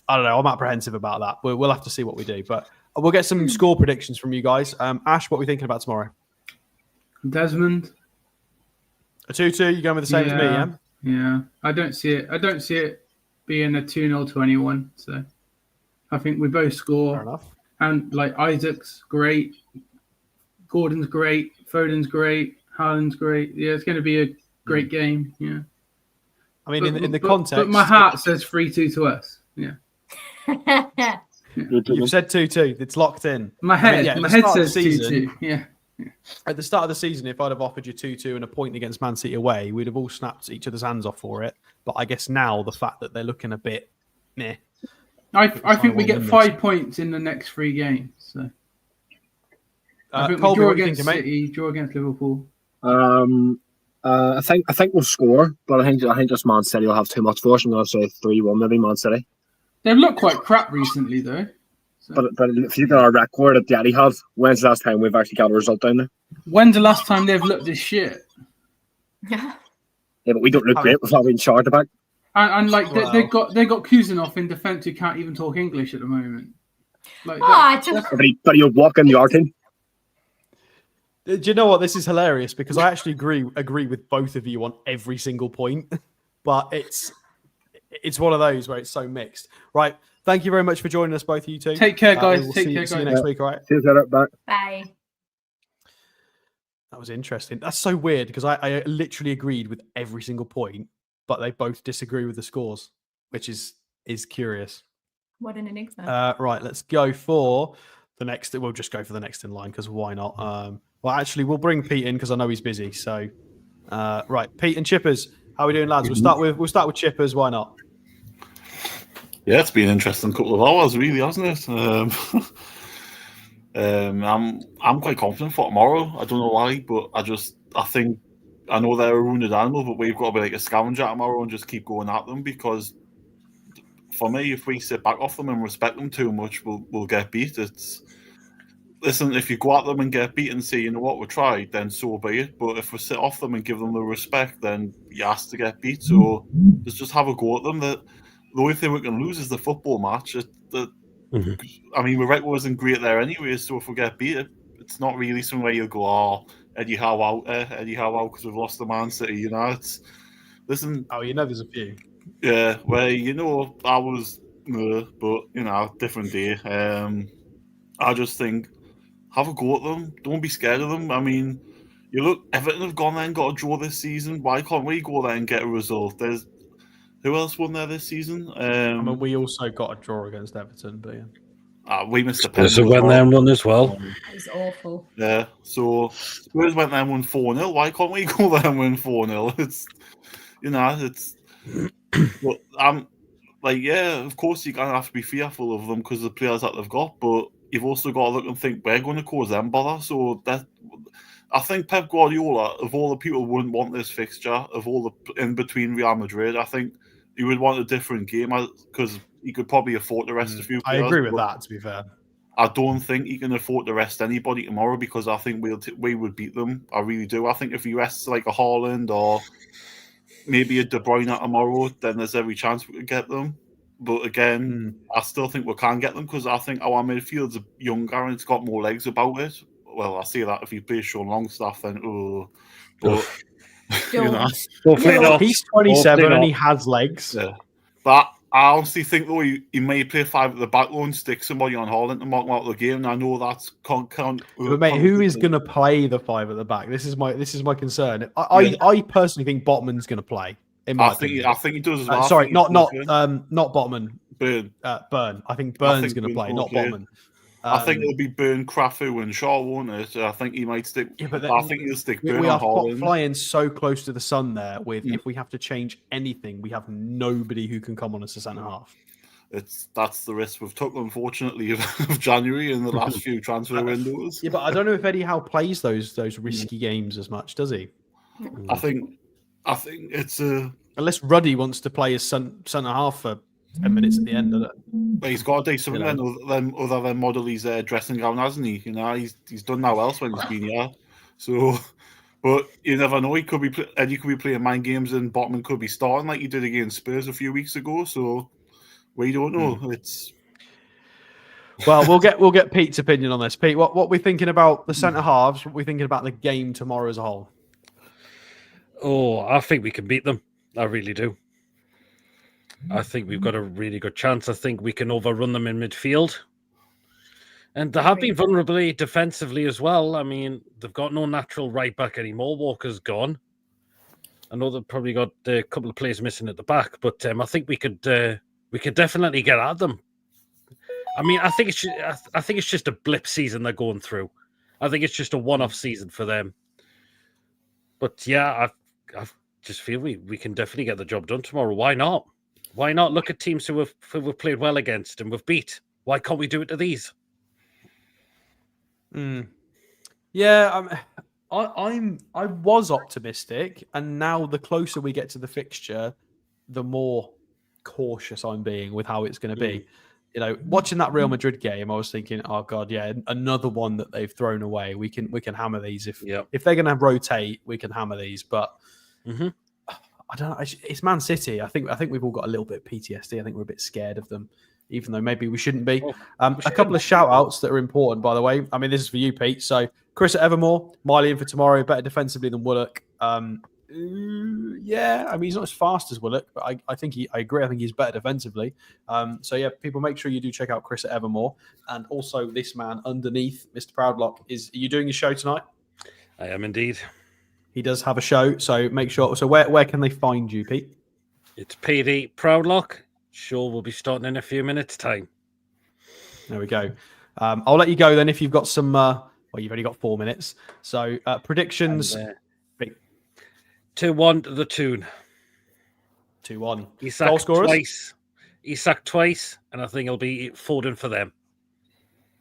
I don't know. I'm apprehensive about that. We'll have to see what we do, but we'll get some score predictions from you guys. Ash, what are we thinking about tomorrow? Desmond. A 2-2. You going with the same as me, yeah? Yeah. I don't see it being a 2-0 to anyone. So I think we both score. Fair enough. And Isaac's great. Gordon's great. Foden's great. Haaland's great. Yeah, it's going to be a great game. Yeah. I mean, in the context. But my heart says 3-2 to us. Yeah. You've said 2-2. It's locked in. My head says 2-2. Yeah. At the start of the season, if I'd have offered you 2-2 and a point against Man City away, we'd have all snapped each other's hands off for it. But I guess now the fact that they're looking a bit meh. I think we get 5 points in the next 3 games. So I think Colby, we draw what do you against think, mate? City, draw against Liverpool. I think we'll score, but I think just Man City will have too much for us. I'm going to say 3-1, maybe Man City. They've looked quite crap recently, though. So. But if you get our record at the Etihad, when's the last time we've actually got a result down there? When's the last time they've looked this shit? Yeah, but we don't look great with having Schär at the back. And they got Kuzinov in defence who can't even talk English at the moment. But he'll walk in the art team. Do you know what? This is hilarious because I actually agree with both of you on every single point, but it's one of those where it's so mixed. Right. Thank you very much for joining us, both of you two. Take care, guys. We'll see you guys. next week, all right? See you later. Bye. Bye. That was interesting. That's so weird because I literally agreed with every single point, but they both disagree with the scores, which is curious. What an enigma. Right, let's go for the next. We'll just go for the next in line because why not? Well, actually, we'll bring Pete in because I know he's busy. So, right, Pete and Chippers, how are we doing, lads? We'll start with Chippers. Why not? Yeah, it's been an interesting couple of hours, really, hasn't it? I'm quite confident for tomorrow. I don't know why, but I know they're a wounded animal, but we've got to be like a scavenger tomorrow and just keep going at them because, for me, if we sit back off them and respect them too much, we'll get beat. Listen, if you go at them and get beat and say, you know what, we tried, then so be it. But if we sit off them and give them the respect, then you ask to get beat. So let's just have a go at them. The only thing we can lose is the football match. I mean, Rebecca wasn't great there anyway, so if we get beat, it's not really somewhere you'll go, Eddie Howe out, because we've lost the Man City, listen. Oh, there's a few. Yeah, well, I was, but, different day. I just think, have a go at them. Don't be scared of them. I mean, You look, Everton have gone there and got a draw this season. Why can't we go there and get a result? There's who else won there this season? I mean, we also got a draw against Everton, but yeah. We missed a Spurs penalty. went there and won as well. That was awful. Yeah, so Spurs went there and won 4-0. Why can't we go there and win 4-0? It's, but like, yeah, of course you're gonna have to be fearful of them because of the players that they've got, but you've also got to look and think we're going to cause them bother. So that I think Pep Guardiola, of all the people, wouldn't want this fixture. Of all the in between Real Madrid, I think he would want a different game because he could probably afford to rest a few I players. agree with that, to be fair. I don't think he can afford to rest anybody tomorrow because I think we would beat them. I really do. I think if he rests like a Haaland or maybe a De Bruyne tomorrow, then there's every chance we could get them. But again, I still think we can get them because I think our midfield's younger and it's got more legs about it. Well, I say that if he plays Sean Longstaff, then but you know, Hopefully not. He's 27 Hopefully and he not. has legs. yeah. But I honestly think though he may play 5 at the back row and stick somebody on Haaland to mark him out of the game. And I know that's can't. But mate, who is going to play the 5 at the back? This is my concern. I personally think Botman's going to play. I think he does as well. Sorry, not Botman. Burn. Burn. I think Burn's going to play, not Botman. I think it'll be Burn, Crafu, and Shaw, won't it? I think he might stick. Yeah, but I think he'll stick Burn we on are Haaland. flying so close to the sun there. If we have to change anything, we have nobody who can come on as a centre half. That's the risk we've took, unfortunately, of January in the last few transfer windows. Yeah, but I don't know if Eddie Howe plays those risky games as much, does he? I think it's a. Unless Ruddy wants to play as centre half for 10 minutes at the end of it. But he's got to do something other than model his dressing gown, hasn't he? You know, he's done now else when he's been here. So, but you never know. He could be Eddie could be playing mind games, and Botman could be starting like he did against Spurs a few weeks ago. So we don't know. It's well, we'll get Pete's opinion on this. Pete, what we thinking about the centre halves? What we thinking about the game tomorrow as a whole? Oh, I think we can beat them. I really do. I think we've got a really good chance. I think we can overrun them in midfield. And they have been vulnerable defensively as well. I mean, they've got no natural right back anymore. Walker's gone. I know they've probably got a couple of players missing at the back, but I think we could definitely get at them. I mean, I think it's just a blip season they're going through. I think it's just a one-off season for them. But yeah, I just feel we can definitely get the job done tomorrow. Why not? Why not look at teams who we've played well against and we've beat? Why can't we do it to these? Yeah, I was optimistic, and now the closer we get to the fixture, the more cautious I'm being with how it's going to be. You know, watching that Real Madrid game, I was thinking, oh god, yeah, another one that they've thrown away. We can hammer these if they're going to rotate, we can hammer these. But I don't know. It's Man City. I think we've all got a little bit of PTSD. I think we're a bit scared of them, even though maybe we shouldn't be. A couple of shout outs that are important, by the way. I mean, this is for you, Pete. So Chris at Evermore, Miley in for tomorrow, better defensively than Willock. Yeah, I mean, he's not as fast as Willock, but I agree. I think he's better defensively. So yeah, people, make sure you do check out Chris at Evermore, and also this man underneath, Mr. Proudlock. Are you doing your show tonight? I am indeed. He does have a show, so make sure. So where can they find you, Pete? It's PD Proudlock. Show will be starting in a few minutes' time. There we go. I'll let you go then if you've got some. Well, you've only got 4 minutes. So predictions. 2-1 to the Toon. 2-1. He sacked Goal scorers? twice. He sacked twice, and I think it'll be Foden for them.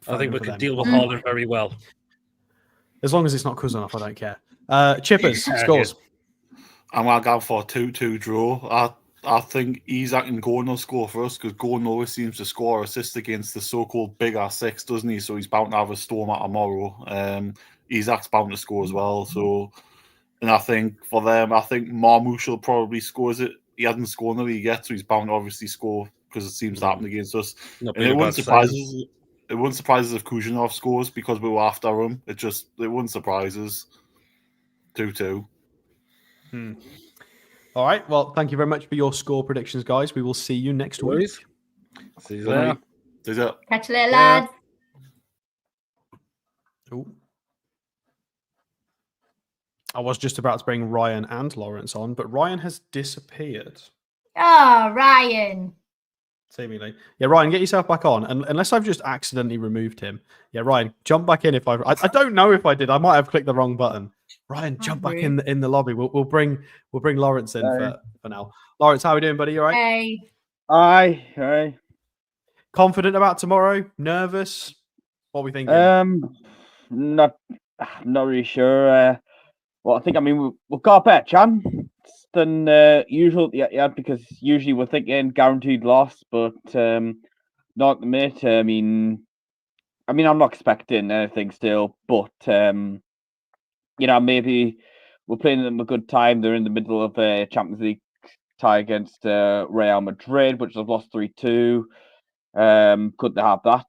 I think we can deal with Haaland very well. As long as it's not Kuzanov, I don't care. Chippers, scores. I'm going to go for a 2-2 draw. I think Isak and Gordon will score for us because Gordon always seems to score assists against the so-called bigger six, doesn't he? So he's bound to have a storm at tomorrow. Isak's bound to score as well. So, and I think for them, I think Marmoush probably scores it. He hasn't scored in the league yet, so he's bound to obviously score because it seems to happen against us. And it wouldn't surprise us. It wouldn't surprise us if Kuzanov scores because we were after him. It wouldn't surprise us. 2-2. All right. Well, thank you very much for your score predictions, guys. We will see you next week. See you later. Catch you later, lads. Ooh. I was just about to bring Ryan and Lawrence on, but Ryan has disappeared. Oh, Ryan. Seemingly. Yeah, Ryan, get yourself back on. And unless I've just accidentally removed him. Yeah, Ryan, jump back in if I don't know if I did. I might have clicked the wrong button. Ryan, jump back in the lobby. We'll bring Lawrence in for now. Lawrence, how are we doing, buddy? You all right? Hey. Aye. Confident about tomorrow? Nervous? What are we thinking? Not really sure. Well, I think we've got a better chance than usual. Yeah, because usually we're thinking guaranteed loss, but not the mate. I'm not expecting anything still, but maybe we're playing them a good time. They're in the middle of a Champions League tie against Real Madrid, which they've lost 3-2. Could they have that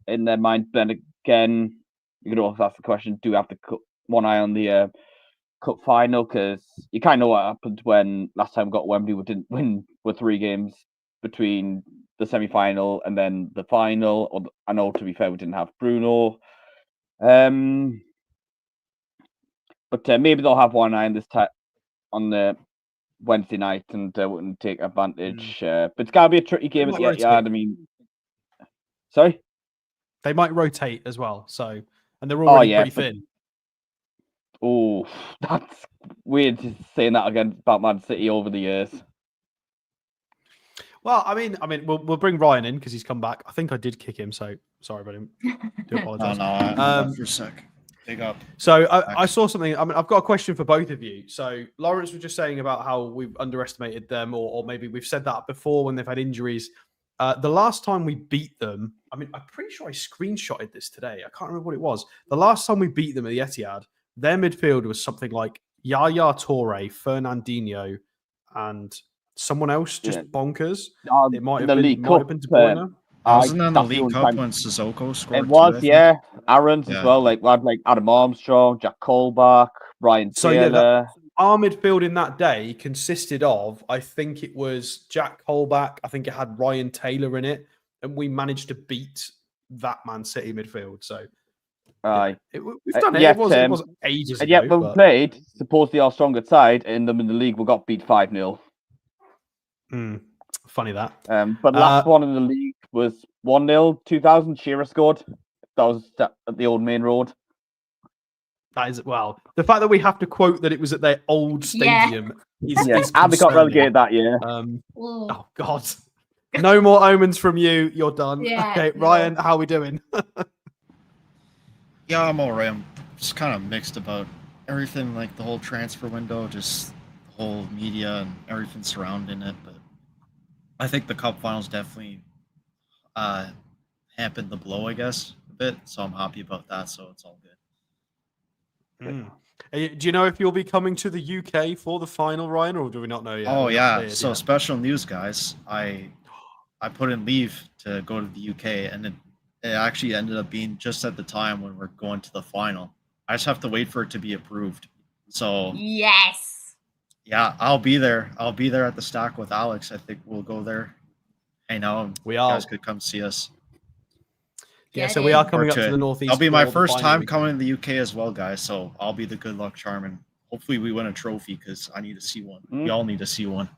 in their mind? Then again, you could also ask the question: do we have to cut one eye on the cup final? Because you kind of know what happened when last time we got Wembley. We didn't win with 3 games between the semi-final and then the final. I know, to be fair, we didn't have Bruno. But maybe they'll have one eye on this on the Wednesday night and wouldn't take advantage. But it's gotta be a tricky game at the Etihad. Sorry, they might rotate as well. So, and they're already pretty thin. Oh, that's weird saying that again about Man City over the years. Well, we'll bring Ryan in because he's come back. I think I did kick him, so sorry about him. Do apologize. No, for a sec. Big up. So I saw something. I've got a question for both of you. So Lawrence was just saying about how we've underestimated them, or maybe we've said that before when they've had injuries. The last time we beat them, I'm pretty sure I screenshotted this today. I can't remember what it was. The last time we beat them at the Etihad, their midfield was something like Yaya Toure, Fernandinho, and someone else just bonkers. It might have been De Bruyne. Wasn't in the League Cup when Sissoko scored? It was, yeah. Aaron's as well. Like Adam Armstrong, Jack Colback, Ryan Taylor. Our midfield in that day consisted of, I think it was Jack Colback. I think it had Ryan Taylor in it, and we managed to beat that Man City midfield. So, we've done it. It wasn't ages ago. Yeah, when we played supposedly our stronger side in the league, we got beat 5-0. Funny that. But last one in the league was 1-0, 2000. Shearer scored. That was at the old Main Road. That is, well, the fact that we have to quote that it was at their old stadium is and they got relegated that year. Oh God, no more omens from you. You're done. Okay, Ryan, how are we doing? Yeah, I'm all right. I'm just kind of mixed about everything, like the whole transfer window, just the whole media and everything surrounding it. But I think the cup finals definitely hampered the blow, I guess, a bit. So I'm happy about that. So it's all good. Do you know if you'll be coming to the UK for the final, Ryan, or do we not know yet? Oh yeah. So special news, guys. I put in leave to go to the UK, and it actually ended up being just at the time when we're going to the final. I just have to wait for it to be approved. So yes. Yeah, I'll be there. I'll be there at the stack with Alex. I think we'll go there. Hey, now you guys could come see us. Yeah, so we are coming up to the northeast. It'll be my first time coming to the UK as well, guys. So I'll be the good luck charm, and hopefully we win a trophy because I need to see one. We all need to see one.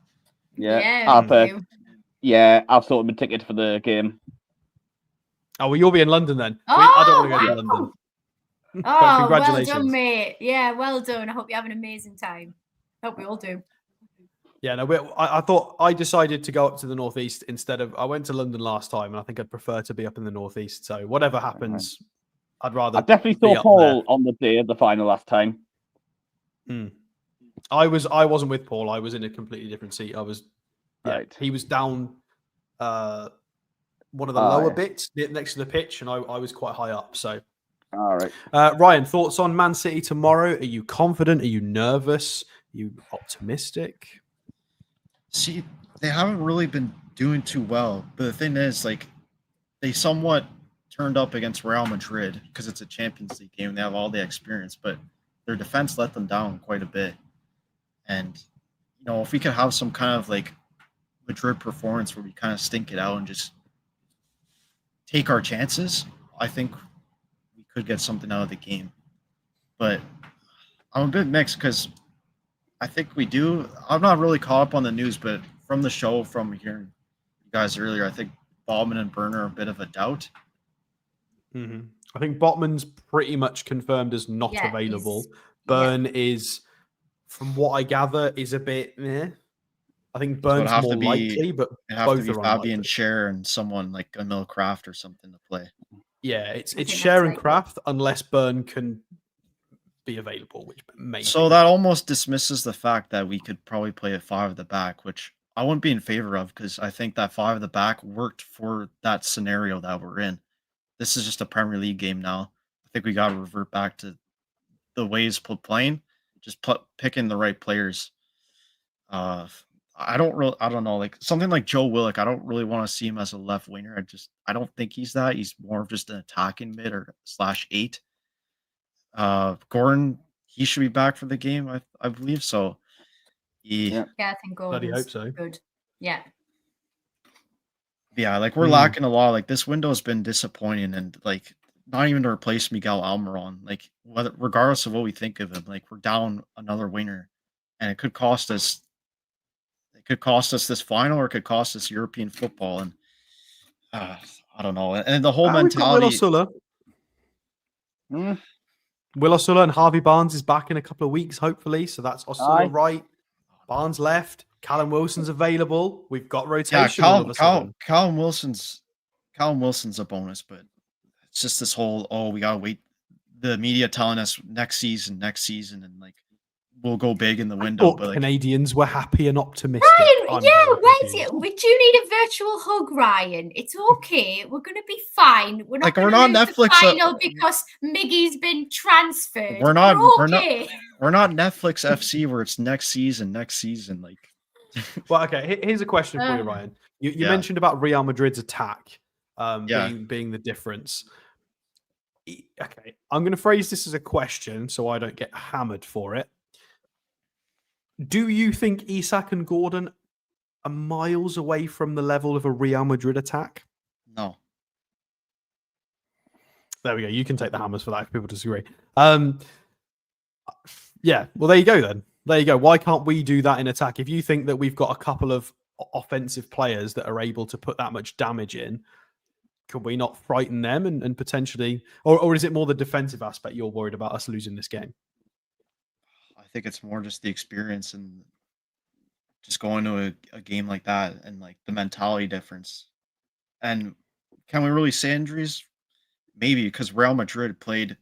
I've sorted my ticket for the game. Oh, well, you'll be in London then. I don't want to go to London. Oh, congratulations. Well done, mate. Yeah, well done. I hope you have an amazing time. Hope we all do. Yeah, no, I thought I decided to go up to the northeast instead of I went to London last time, and I think I'd prefer to be up in the northeast. So whatever happens, I'd rather. I definitely saw Paul on the day of the final last time. I wasn't with Paul. I was in a completely different seat. I was. Right. He was down one of the lower bits next to the pitch, and I was quite high up. So. All right. Ryan, thoughts on Man City tomorrow? Are you confident? Are you nervous? Are you optimistic? See, they haven't really been doing too well. But the thing is, like, they somewhat turned up against Real Madrid because it's a Champions League game. They have all the experience, but their defense let them down quite a bit. And, you know, if we could have some kind of, like, Madrid performance where we kind of stink it out and just take our chances, I think we could get something out of the game. But I'm a bit mixed because I think we do. I'm not really caught up on the news, but from the show, from hearing you guys earlier, I think Baldwin and Burner are a bit of a doubt. Mm-hmm. I think Botman's pretty much confirmed as not Yeah, available. he's- Burn is, from what I gather, is a bit. I think So it'd Burn's have more to be likely, but it'd have to both be are Fabian unlikely. Scher and someone like Emil Kraft or something to play. Yeah, it's think that's Sharon likely. Craft unless Burn can be available, which may. So that almost dismisses the fact that we could probably play a 5 at the back, which I wouldn't be in favor of because I think that 5 at the back worked for that scenario that we're in. This is just a Premier League game now. I think we got to revert back to the ways playing, just picking the right players. I don't know, like something like Joe Willock. I don't really want to see him as a left winger. I don't think he's that. He's more of just an attacking mid or /8. Gordon, he should be back for the game, I believe so. Yeah. Yeah, I think Bloody Gordon's hope so. good. Yeah. Yeah, like we're lacking a lot. Like this window's been disappointing, and like not even to replace Miguel Almiron. Like regardless of what we think of him, like we're down another winger, and it could cost us. It could cost us this final, or it could cost us European football. And I don't know. And the whole We've got Will mentality. Osula. Mm. Will Osula and Harvey Barnes is back in a couple of weeks, hopefully. So that's Osula Aye. right. Barnes left. Callum Wilson's available. We've got Yeah, rotation. all of a sudden. Callum Wilson's a bonus, but it's just this whole we gotta wait. The media telling us next season, and like we'll go big in the window. Thought But like, Canadians were happy and optimistic. Ryan, I'm yeah, very where's confused. it? Do you need a virtual hug, Ryan? It's okay. We're gonna be fine. We're not Like, we're gonna not lose the Netflix, final because Miggy's been transferred. we're not okay. we're not Netflix FC where it's next season. Like, Well, okay. Here's a question for you, Ryan. You Yeah. mentioned about Real Madrid's attack Yeah. being the difference. Okay, I'm going to phrase this as a question so I don't get hammered for it. Do you think Isak and Gordon are miles away from the level of a Real Madrid attack? no. There we go. You can take the hammers for that if people disagree. Yeah, well, there you go then. There you go. Why can't we do that in attack? If you think that we've got a couple of offensive players that are able to put that much damage in, can we not frighten them and potentially, or is it more the defensive aspect you're worried about us losing this game? I think it's more just the experience and just going to a game like that and like the mentality difference. And can we really say injuries? Maybe, because Real Madrid played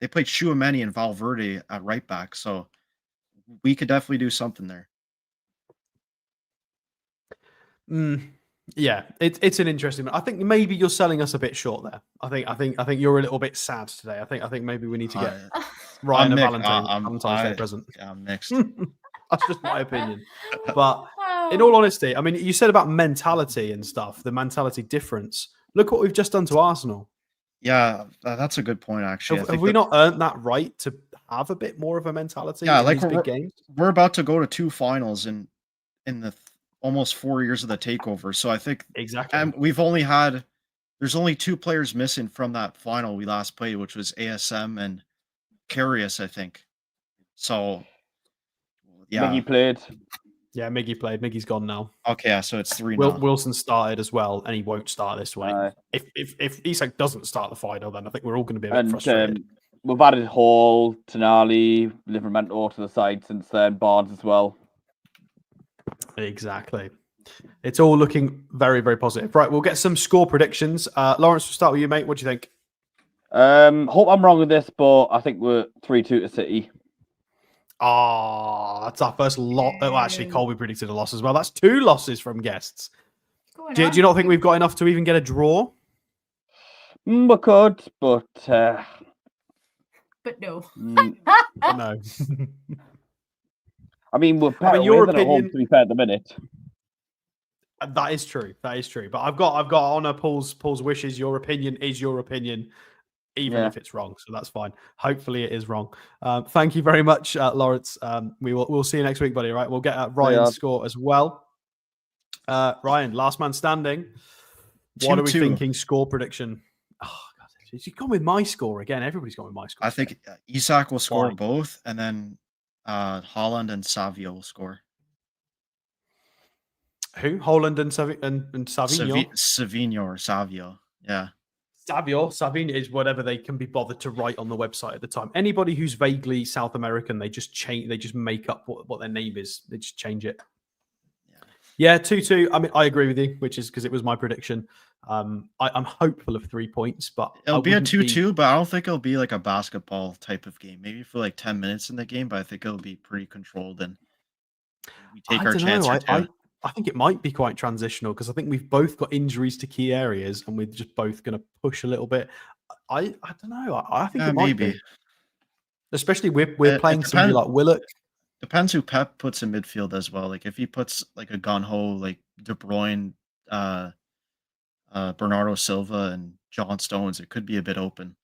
Tchouaméni and Valverde at right back, so we could definitely do something there. Yeah, it's an interesting. I think maybe you're selling us a bit short there. I think you're a little bit sad today. I think maybe we need to get Ryan a Valentine's Day present. Yeah, I'm mixed. That's just my opinion. But in all honesty, I mean, you said about mentality and stuff, the mentality difference. Look what we've just done to Arsenal. Yeah, that's a good point, actually. Have we not earned that right to have a bit more of a mentality in like these big games? we're about to go to 2 finals in the almost 4 years of the takeover. So I think Exactly. and there's only 2 players missing from that final we last played, which was ASM and Karius, I think. So yeah. Miggy played. Yeah, Miggy played. Miggy's gone now. Okay, yeah, so it's 3 now. Wilson started as well, and he won't start this week. Aye. If Isak doesn't start the final, then I think we're all going to be a bit And frustrated. we've added Hall, Tonali, Livramento to the side since then, Barnes as well. Exactly. It's all looking very, very positive. Right, we'll get some score predictions. Lawrence, we'll start with you, mate. What do you think? Hope I'm wrong with this, but I think we're 3-2 to City. That's our first lot. Oh, actually, Colby predicted a loss as well. That's 2 losses from guests. Do you not think we've got enough to even get a draw? We could, but no. No. I mean, we're better your than at home, opinion- to be fair, at the minute. That is true. That is true. But I've got to honor Paul's wishes. Your opinion is your opinion, even if it's wrong. So that's fine. Hopefully, it is wrong. Thank you very much, Lawrence. We'll see you next week, buddy. Right? We'll get Ryan's score as well. Ryan, last man standing. What are we 2-2. thinking? Score prediction. Oh, God. He's gone with my score again. Everybody's gone with my score. I think Isak will score Why? both, and then Holland and Savio will score. Who? Holland and Savinho? Savinho or Savio. Yeah. Savinho is whatever they can be bothered to write on the website at the time. Anybody who's vaguely South American, they just change. They just make up what their name is. They just change it. Yeah, 2-2. I mean, I agree with you, which is because it was my prediction. I'm hopeful of 3 points, but It'll be a 2-2, but I don't think it'll be like a basketball type of game. Maybe for like 10 minutes in the game, but I think it'll be pretty controlled and we take our chance or two. I think it might be quite transitional because I think we've both got injuries to key areas and we're just both going to push a little bit. I don't know. I think it might be. Especially we're playing somebody like Willock. Depends who Pep puts in midfield as well. Like if he puts like a gun-ho, like De Bruyne, Bernardo Silva, and John Stones, it could be a bit open.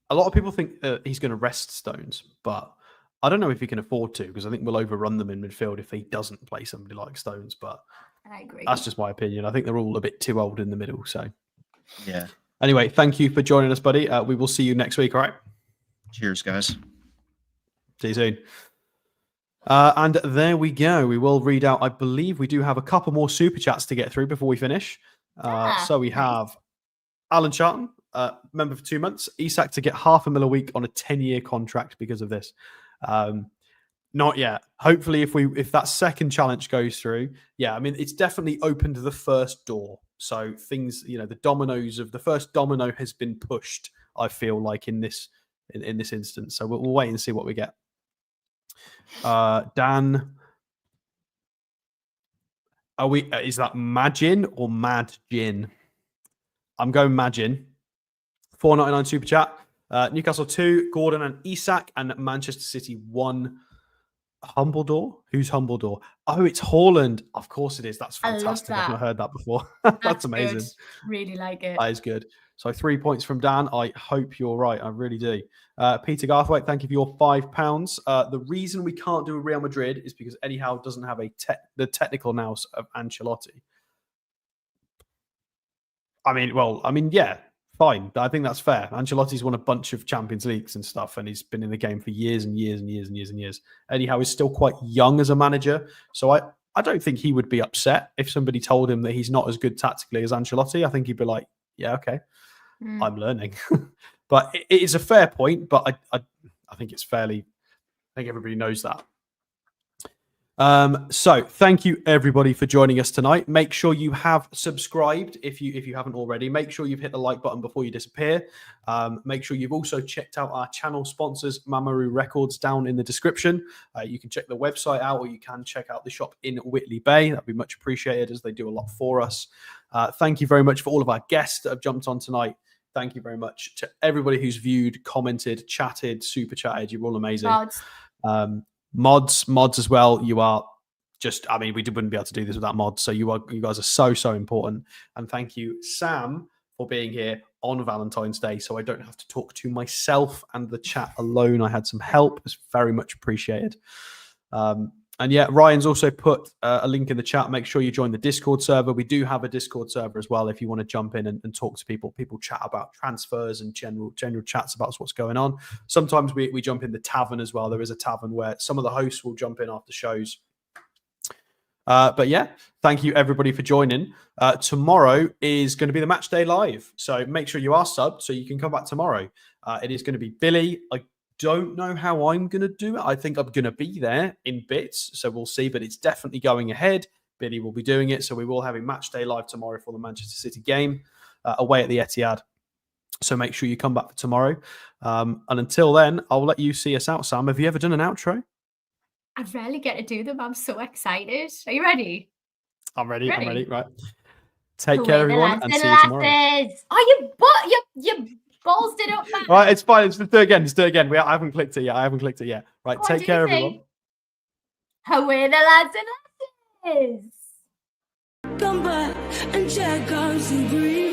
A lot of people think he's going to rest Stones, but I don't know if he can afford to because I think we'll overrun them in midfield if he doesn't play somebody like Stones. But I agree. That's just my opinion. I think they're all a bit too old in the middle. So, yeah. Anyway, thank you for joining us, buddy. We will see you next week. All right. Cheers, guys. See you soon. And there we go. We will read out. I believe we do have a couple more super chats to get through before we finish. So we have Alan Charlton, member for 2 months. Isak to get $500,000 a week on a 10-year contract because of this. Not yet. Hopefully, if that second challenge goes through, yeah. I mean, it's definitely opened the first door. So things, the first domino has been pushed. I feel like in this instance. So we'll wait and see what we get. Dan, is that Magin or Mad Gin? I'm going Magin. $4.99 super chat. Newcastle 2, Gordon and Isak, and Manchester City 1. Humbledore? Who's Humbledore? Oh, it's Haaland. Of course it is. That's fantastic. I've not heard that before. That's amazing. Good. Really like it. That is good. So 3 points from Dan. I hope you're right. I really do. Peter Garthwaite, thank you for your £5. The reason we can't do a Real Madrid is because Eddie Howe doesn't have the technical nous of Ancelotti. Yeah, fine. I think that's fair. Ancelotti's won a bunch of Champions Leagues and stuff, and he's been in the game for years and years and years and years and years. Eddie Howe is still quite young as a manager, so I don't think he would be upset if somebody told him that he's not as good tactically as Ancelotti. I think he'd be like, yeah, okay. I'm learning. But it is a fair point, but I think it's fairly, I think everybody knows that. So thank you everybody for joining us tonight. Make sure you have subscribed if you haven't already. Make sure you've hit the like button before you disappear. Make sure you've also checked out our channel sponsors, Mamaru Records, down in the description. You can check the website out, or you can check out the shop in Whitley Bay. That'd be much appreciated as they do a lot for us. Thank you very much for all of our guests that have jumped on tonight. Thank you very much to everybody who's viewed, commented, chatted, super chatted. You're all amazing. Mods as well. You are just, we wouldn't be able to do this without mods. So you guys are so important. And thank you, Sam, for being here on Valentine's Day. So I don't have to talk to myself and the chat alone. I had some help. It's very much appreciated. And yeah, Ryan's also put a link in the chat. Make sure you join the Discord server. We do have a Discord server as well if you want to jump in and talk to people. People chat about transfers and general chats about what's going on. Sometimes we jump in the tavern as well. There is a tavern where some of the hosts will jump in after shows. But yeah, thank you everybody for joining. Tomorrow is going to be the match day live. So make sure you are subbed so you can come back tomorrow. It is going to be Billy. I don't know how I'm going to do it. I think I'm going to be there in bits, so we'll see, but it's definitely going ahead. Billy will be doing it, so we will have a match day live tomorrow for the Manchester City game away at the Etihad. So make sure you come back for tomorrow. And until then, I'll let you see us out, Sam. Have you ever done an outro? I rarely get to do them. I'm so excited. Are you ready? I'm ready. I'm ready. Right. Take care, everyone, and see you tomorrow. Oh, you balls it up, man. Right, it's fine. Just do it again. I haven't clicked it yet. Right, take care, everyone. Away the lads and lasses. Come back and check out some green.